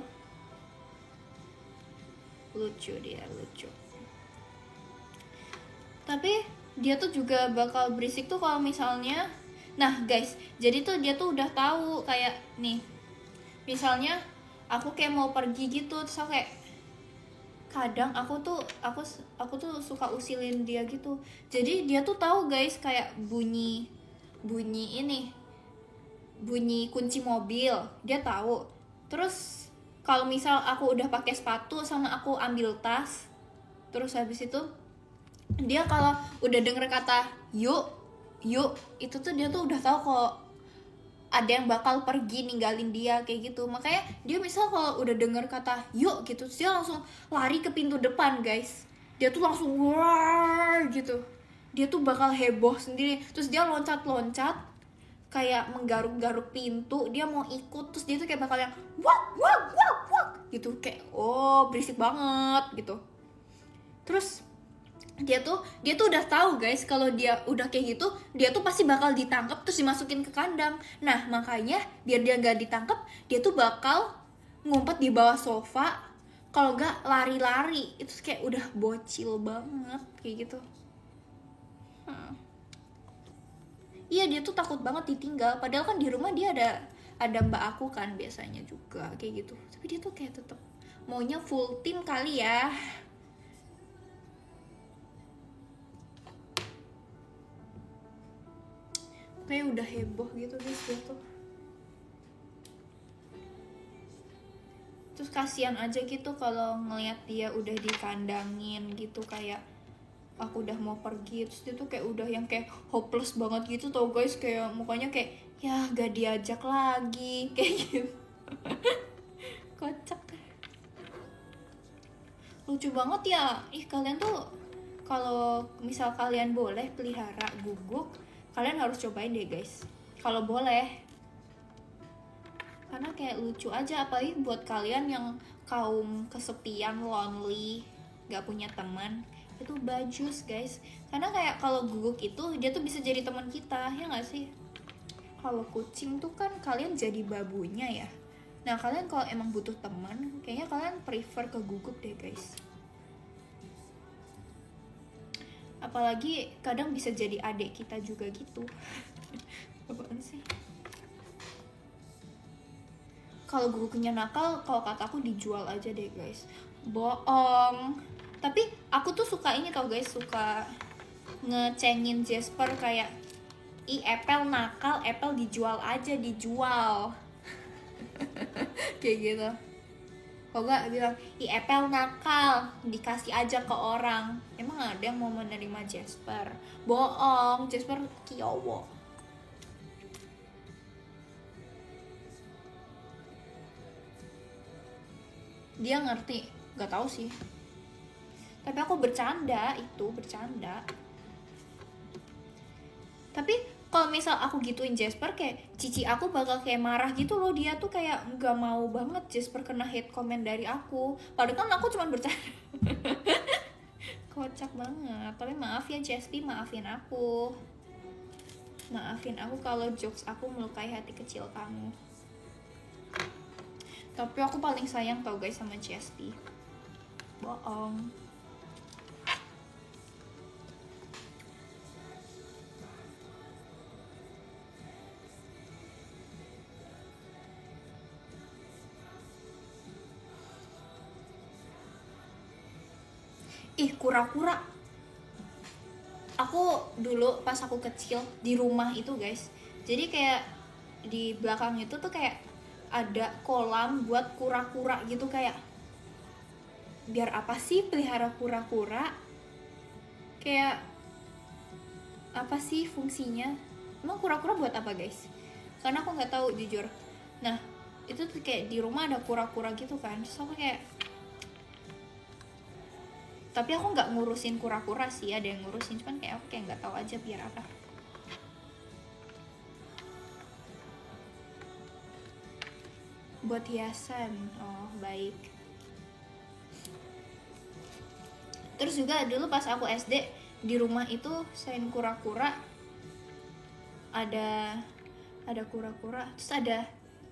A: Lucu dia, lucu. Tapi dia tuh juga bakal berisik tuh kalau misalnya, nah guys, jadi tuh dia tuh udah tahu kayak nih, misalnya aku kayak mau pergi gitu, terus aku kayak kadang aku tuh suka usilin dia gitu. Jadi dia tuh tahu guys, kayak bunyi kunci mobil dia tahu. Terus kalau misal aku udah pakai sepatu sama aku ambil tas, terus habis itu dia kalau udah denger kata yuk itu tuh dia tuh udah tahu kok ada yang bakal pergi ninggalin dia kayak gitu. Makanya dia misal kalau udah denger kata yuk gitu, dia langsung lari ke pintu depan guys. Dia tuh langsung wah gitu, dia tuh bakal heboh sendiri. Terus dia loncat kayak menggaruk-garuk pintu, dia mau ikut. Terus dia tuh kayak bakal yang wak gitu, kayak oh berisik banget gitu. Terus dia tuh udah tahu guys, kalau dia udah kayak gitu dia tuh pasti bakal ditangkap terus dimasukin ke kandang. Nah makanya biar dia nggak ditangkap, dia tuh bakal ngumpet di bawah sofa, kalau nggak lari-lari. Itu kayak udah bocil banget kayak gitu. Iya, dia tuh takut banget ditinggal, padahal kan di rumah dia ada ada mbak aku kan biasanya juga kayak gitu, tapi dia tuh kayak tetap maunya full tim kali ya. Kayak udah heboh gitu guys dia tuh. Terus kasihan aja gitu kalau ngelihat dia udah dikandangin gitu, kayak aku udah mau pergi terus dia tuh kayak udah yang kayak hopeless banget gitu tau guys, kayak mukanya kayak ya gak diajak lagi kayak gitu. Kocak, lucu banget ya. Kalian tuh kalau misal kalian boleh pelihara guguk, kalian harus cobain deh guys kalau boleh, karena kayak lucu aja, apalagi buat kalian yang kaum kesepian, lonely, gak punya teman, itu bagus guys. Karena kayak kalau guguk itu dia tuh bisa jadi teman kita, ya gak sih? Kalau kucing tuh kan kalian jadi babunya ya. Nah kalian kalau emang butuh teman, kayaknya kalian prefer ke guguk deh guys. Apalagi kadang bisa jadi adik kita juga gitu. Apaan sih? Kalau guguknya nakal, kalau kataku dijual aja deh guys. Bohong. Tapi aku tuh suka ini tau guys, suka ngecengin Jasper kayak, Apple nakal, Apple dijual aja, dijual. Kayak gitu. Kok gak bilang, Apple nakal, dikasih aja ke orang. Emang ada yang mau menerima Jasper? Bohong, Jasper kiowo. Dia ngerti, gak tahu sih. Tapi aku bercanda, itu bercanda. Tapi kalau misal aku gituin Jasper, kayak cici aku bakal kayak marah gitu loh. Dia tuh kayak gak mau banget Jasper kena hate comment dari aku, padahal kan aku cuma bercanda. Kocak banget. Tapi maaf ya Chesty, maafin aku. Maafin aku kalau jokes aku melukai hati kecil kamu. Tapi aku paling sayang tau guys sama Chesty. Bohong. Kura-kura. Aku dulu pas aku kecil di rumah itu guys, jadi kayak di belakang itu tuh kayak ada kolam buat kura-kura gitu. Kayak biar apa sih pelihara kura-kura? Kayak apa sih fungsinya? Emang kura-kura buat apa guys? Karena aku nggak tahu jujur. Nah itu tuh kayak di rumah ada kura-kura gitu kan, terus aku kayak, tapi aku nggak ngurusin kura-kura sih, ada yang ngurusin, cuman kayak aku kayak nggak tahu aja biar apa. Buat hiasan. Oh baik. Terus juga dulu pas aku SD di rumah itu selain kura-kura ada kura-kura, terus ada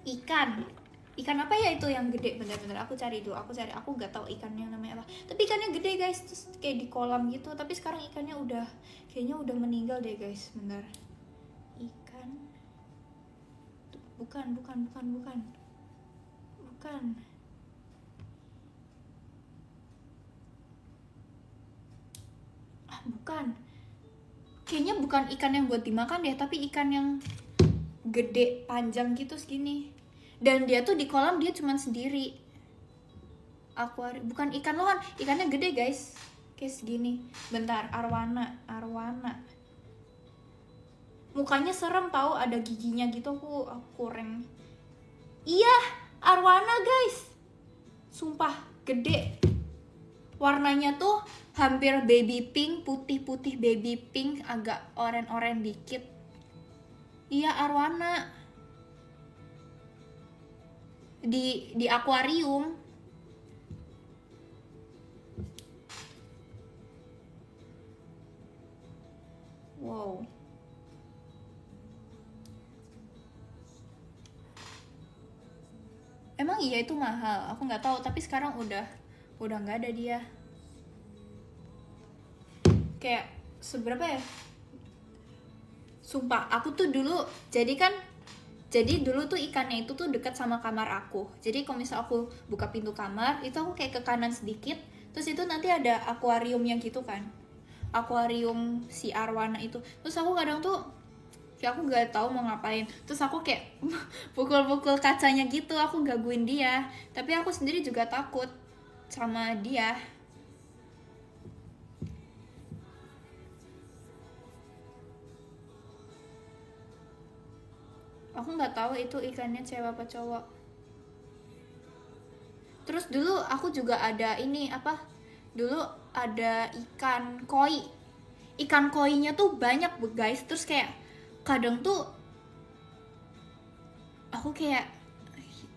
A: ikan apa ya itu yang gede, bener-bener aku cari dulu, aku nggak tahu ikannya namanya apa, tapi ikannya gede guys, terus kayak di kolam gitu. Tapi sekarang ikannya kayaknya udah meninggal deh guys, bentar. Ikan bukan bukan, kayaknya bukan ikan yang buat dimakan deh, tapi ikan yang gede panjang gitu segini, dan dia tuh di kolam dia cuman sendiri. Bukan ikan lohan, ikannya gede guys, kayak segini. Bentar, arwana. Mukanya serem tahu, ada giginya gitu, aku kurang. Iya, arwana guys, sumpah gede. Warnanya tuh hampir baby pink, putih baby pink, agak oranye dikit. Iya, arwana. Di akuarium. Wow. Emang iya itu mahal? Aku nggak tahu, tapi sekarang udah nggak ada dia. Kayak seberapa ya? Sumpah, aku tuh dulu jadi kan Jadi dulu tuh ikannya itu tuh dekat sama kamar aku. Jadi kalau misal aku buka pintu kamar, itu aku kayak ke kanan sedikit, terus itu nanti ada akuariumnya gitu kan. Akuarium si arwana itu. Terus aku kadang tuh ya aku nggak tahu mau ngapain. Terus aku kayak pukul-pukul kacanya gitu, aku gangguin dia. Tapi aku sendiri juga takut sama dia. Aku nggak tahu itu ikannya cewek apa cowok. Terus dulu aku juga ada ini apa? Dulu ada ikan koi. Ikan koinya tuh banyak guys. Terus kayak kadang tuh aku kayak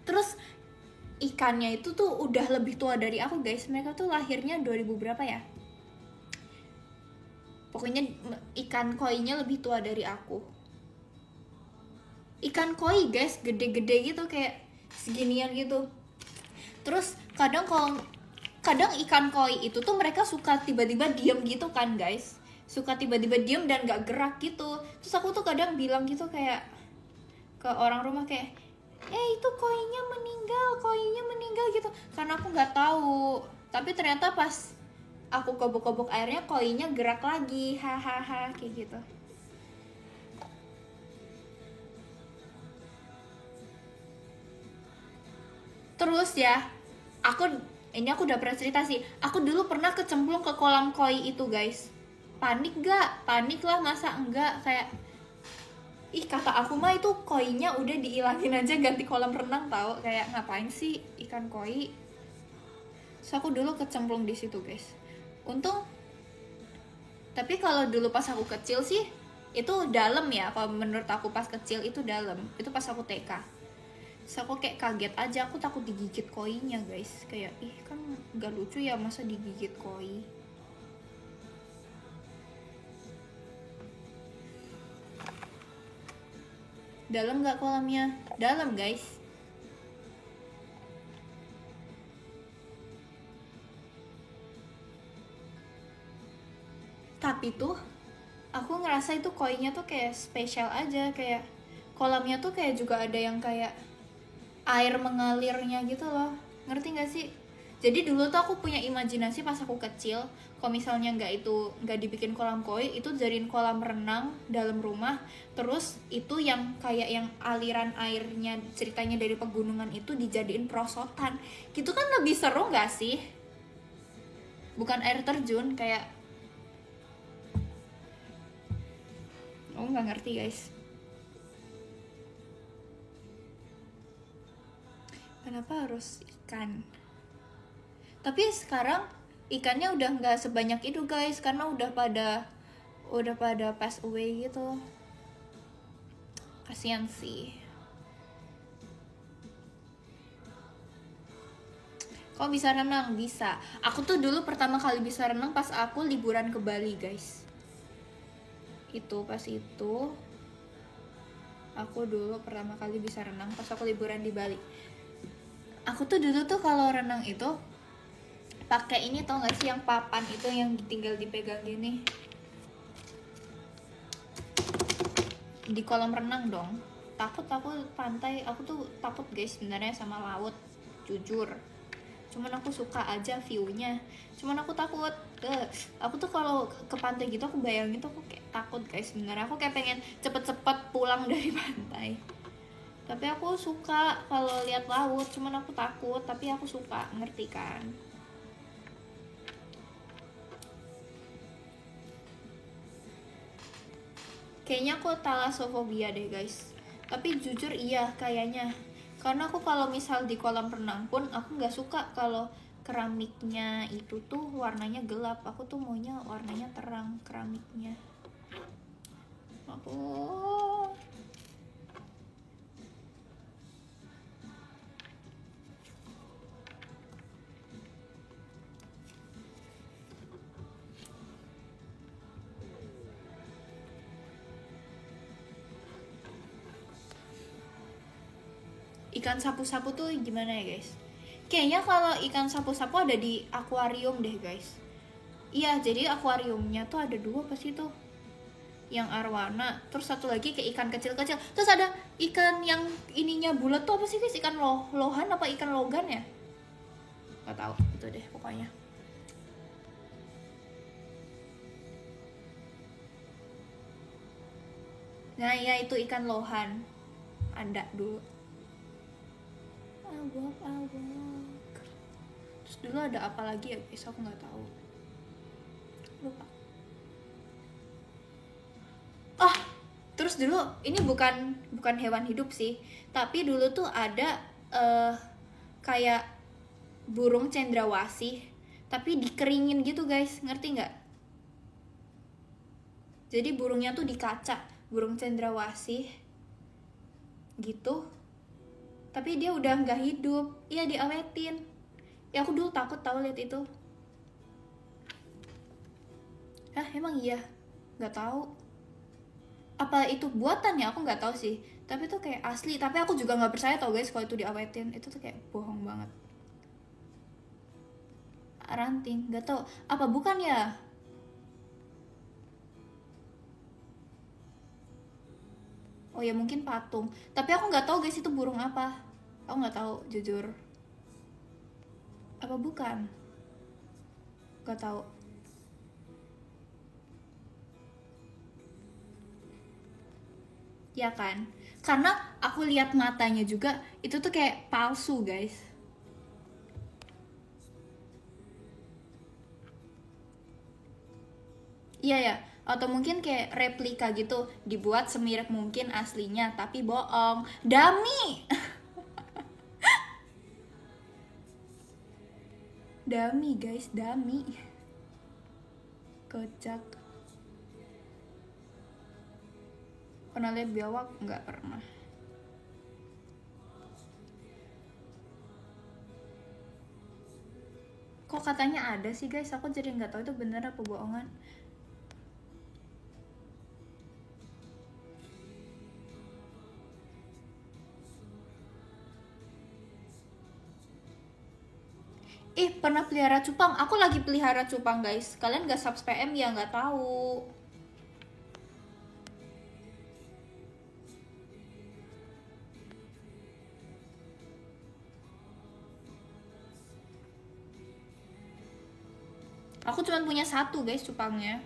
A: terus ikannya itu tuh udah lebih tua dari aku guys. Mereka tuh lahirnya 2000 berapa ya? Pokoknya ikan koinya lebih tua dari aku. Ikan koi guys, gede-gede gitu kayak seginian gitu. Terus kadang ikan koi itu tuh mereka suka tiba-tiba diem gitu kan guys, suka tiba-tiba diem dan gak gerak gitu. Terus aku tuh kadang bilang gitu kayak ke orang rumah kayak itu koinya meninggal gitu, karena aku nggak tahu. Tapi ternyata pas aku kobok-kobok airnya koinya gerak lagi, hahaha kayak gitu. Terus ya, aku udah pernah cerita sih. Aku dulu pernah kecemplung ke kolam koi itu, guys. Panik gak? Panik lah, masa enggak? Kayak kata aku mah itu koinya udah diilangin aja, ganti kolam renang tau. Kayak ngapain sih ikan koi? So aku dulu kecemplung di situ, guys. Untung. Tapi kalau dulu pas aku kecil sih itu dalam ya. Kalau menurut aku pas kecil itu dalam. Itu pas aku TK. Terus aku kayak kaget aja, aku takut digigit koinya guys. Kayak kan gak lucu ya masa digigit koi. Dalam gak kolamnya? Dalam guys. Tapi tuh aku ngerasa itu koinya tuh kayak spesial aja. Kayak kolamnya tuh kayak juga ada yang kayak air mengalirnya gitu loh, ngerti gak sih? Jadi dulu tuh aku punya imajinasi pas aku kecil, kalau misalnya nggak dibikin kolam koi, itu jadiin kolam renang dalam rumah. Terus itu yang kayak yang aliran airnya ceritanya dari pegunungan itu dijadiin perosotan, gitu kan lebih seru nggak sih? Bukan air terjun kayak, oh nggak ngerti guys. Kenapa harus ikan? Tapi sekarang ikannya udah nggak sebanyak itu guys, karena udah pada pass away gitu. Kasian sih. Kok bisa renang? Bisa. Aku tuh dulu pertama kali bisa renang pas aku liburan ke Bali guys. Itu pas itu aku dulu pertama kali bisa renang pas aku liburan di Bali. Aku tuh dulu tuh kalau renang itu pakai ini, tau gak sih yang papan itu yang tinggal dipegang gini di kolam renang dong. Takut aku pantai, aku tuh takut guys sebenarnya sama laut, jujur. Cuman aku suka aja viewnya, cuman aku takut. Aku tuh kalau ke pantai gitu aku bayangin tuh aku kayak takut guys sebenarnya. Aku kayak pengen cepet-cepet pulang dari pantai. Tapi aku suka kalau lihat laut, cuman aku takut, tapi aku suka, ngerti kan? Kayaknya aku thalassofobia deh guys. Tapi jujur iya kayaknya. Karena aku kalau misal di kolam renang pun aku nggak suka kalau keramiknya itu tuh warnanya gelap. Aku tuh maunya warnanya terang keramiknya. Aku ikan sapu-sapu tuh gimana ya guys? Kayaknya kalau ikan sapu-sapu ada di akuarium deh guys. Iya, jadi akuariumnya tuh ada 2 pas itu. yang arwana, terus satu lagi kayak ikan kecil-kecil, terus ada ikan yang ininya bulat tuh apa sih guys, ikan lohan apa ikan logan ya, nggak tahu itu deh pokoknya. Nah ya itu ikan lohan ada dulu. Awak. Terus dulu ada apa lagi ya guys, aku nggak tahu, lupa. Oh, terus dulu ini bukan hewan hidup sih, tapi dulu tuh ada kayak burung cendrawasih, tapi dikeringin gitu guys, ngerti nggak? Jadi burungnya tuh dikaca, burung cendrawasih gitu, tapi dia udah nggak hidup, iya diawetin. Ya aku dulu takut tahu lihat itu. Ah emang iya, nggak tahu. Apa itu buatan ya, aku nggak tahu sih, tapi tuh kayak asli. Tapi aku juga nggak percaya tau guys kalau itu diawetin, itu tuh kayak bohong banget. Ranting, nggak tahu apa bukan ya. Oh ya mungkin patung, tapi aku nggak tahu guys itu burung apa, aku nggak tahu jujur. Apa bukan, nggak tahu. Ya kan, karena aku lihat matanya juga itu tuh kayak palsu guys. Iya ya, atau mungkin kayak replika gitu, dibuat semirip mungkin aslinya tapi bohong, dummy. Dummy guys, dummy. Kocak. Pernah lihat biawak? Nggak pernah. Kok katanya ada sih guys, aku jadi nggak tahu itu bener apa bohongan. Pernah pelihara cupang. Aku lagi pelihara cupang guys. Kalian gak subs PM ya nggak tahu. Aku cuma punya satu guys cupangnya.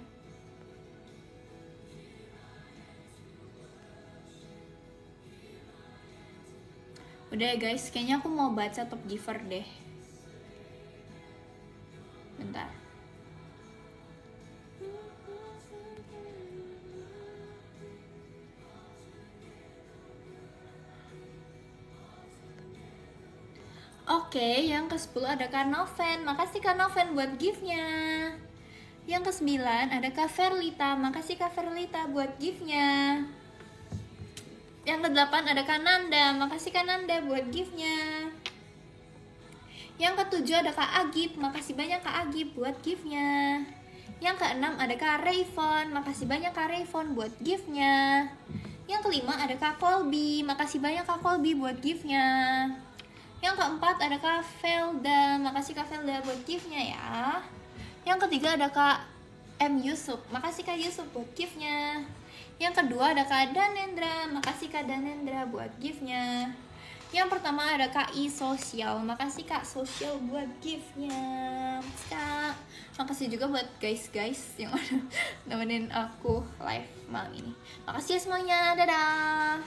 A: Udah ya guys, kayaknya aku mau baca top giver deh. Bentar. Oke, yang ke-10 ada Kak Noven. Makasih Kak Noven buat gift-nya. Yang ke-9 ada Kak Verlita. Makasih Kak Verlita buat gift-nya. Yang ke-8 ada Kak Nanda. Makasih Kak Nanda buat gift-nya. Yang ke-7 ada Kak Agip. Makasih banyak Kak Agip buat gift-nya. Yang ke-6 ada Kak Rayvon. Makasih banyak Kak Rayvon buat gift-nya. Yang ke-5 ada Kak Colby. Makasih banyak Kak Colby buat gift-nya. Yang ke-4 ada Kak Felda. Makasih Kak Felda buat gift-nya ya. Yang ke-3 ada Kak M. Yusuf. Makasih Kak Yusuf buat gift-nya. Yang kedua ada Kak Danendra. Makasih Kak Danendra buat gift-nya. Yang pertama ada Kak I Sosial. Makasih Kak Sosial buat gift-nya. Kak, makasih juga buat guys yang udah nemenin aku live malam ini. Makasih ya semuanya. Dadah.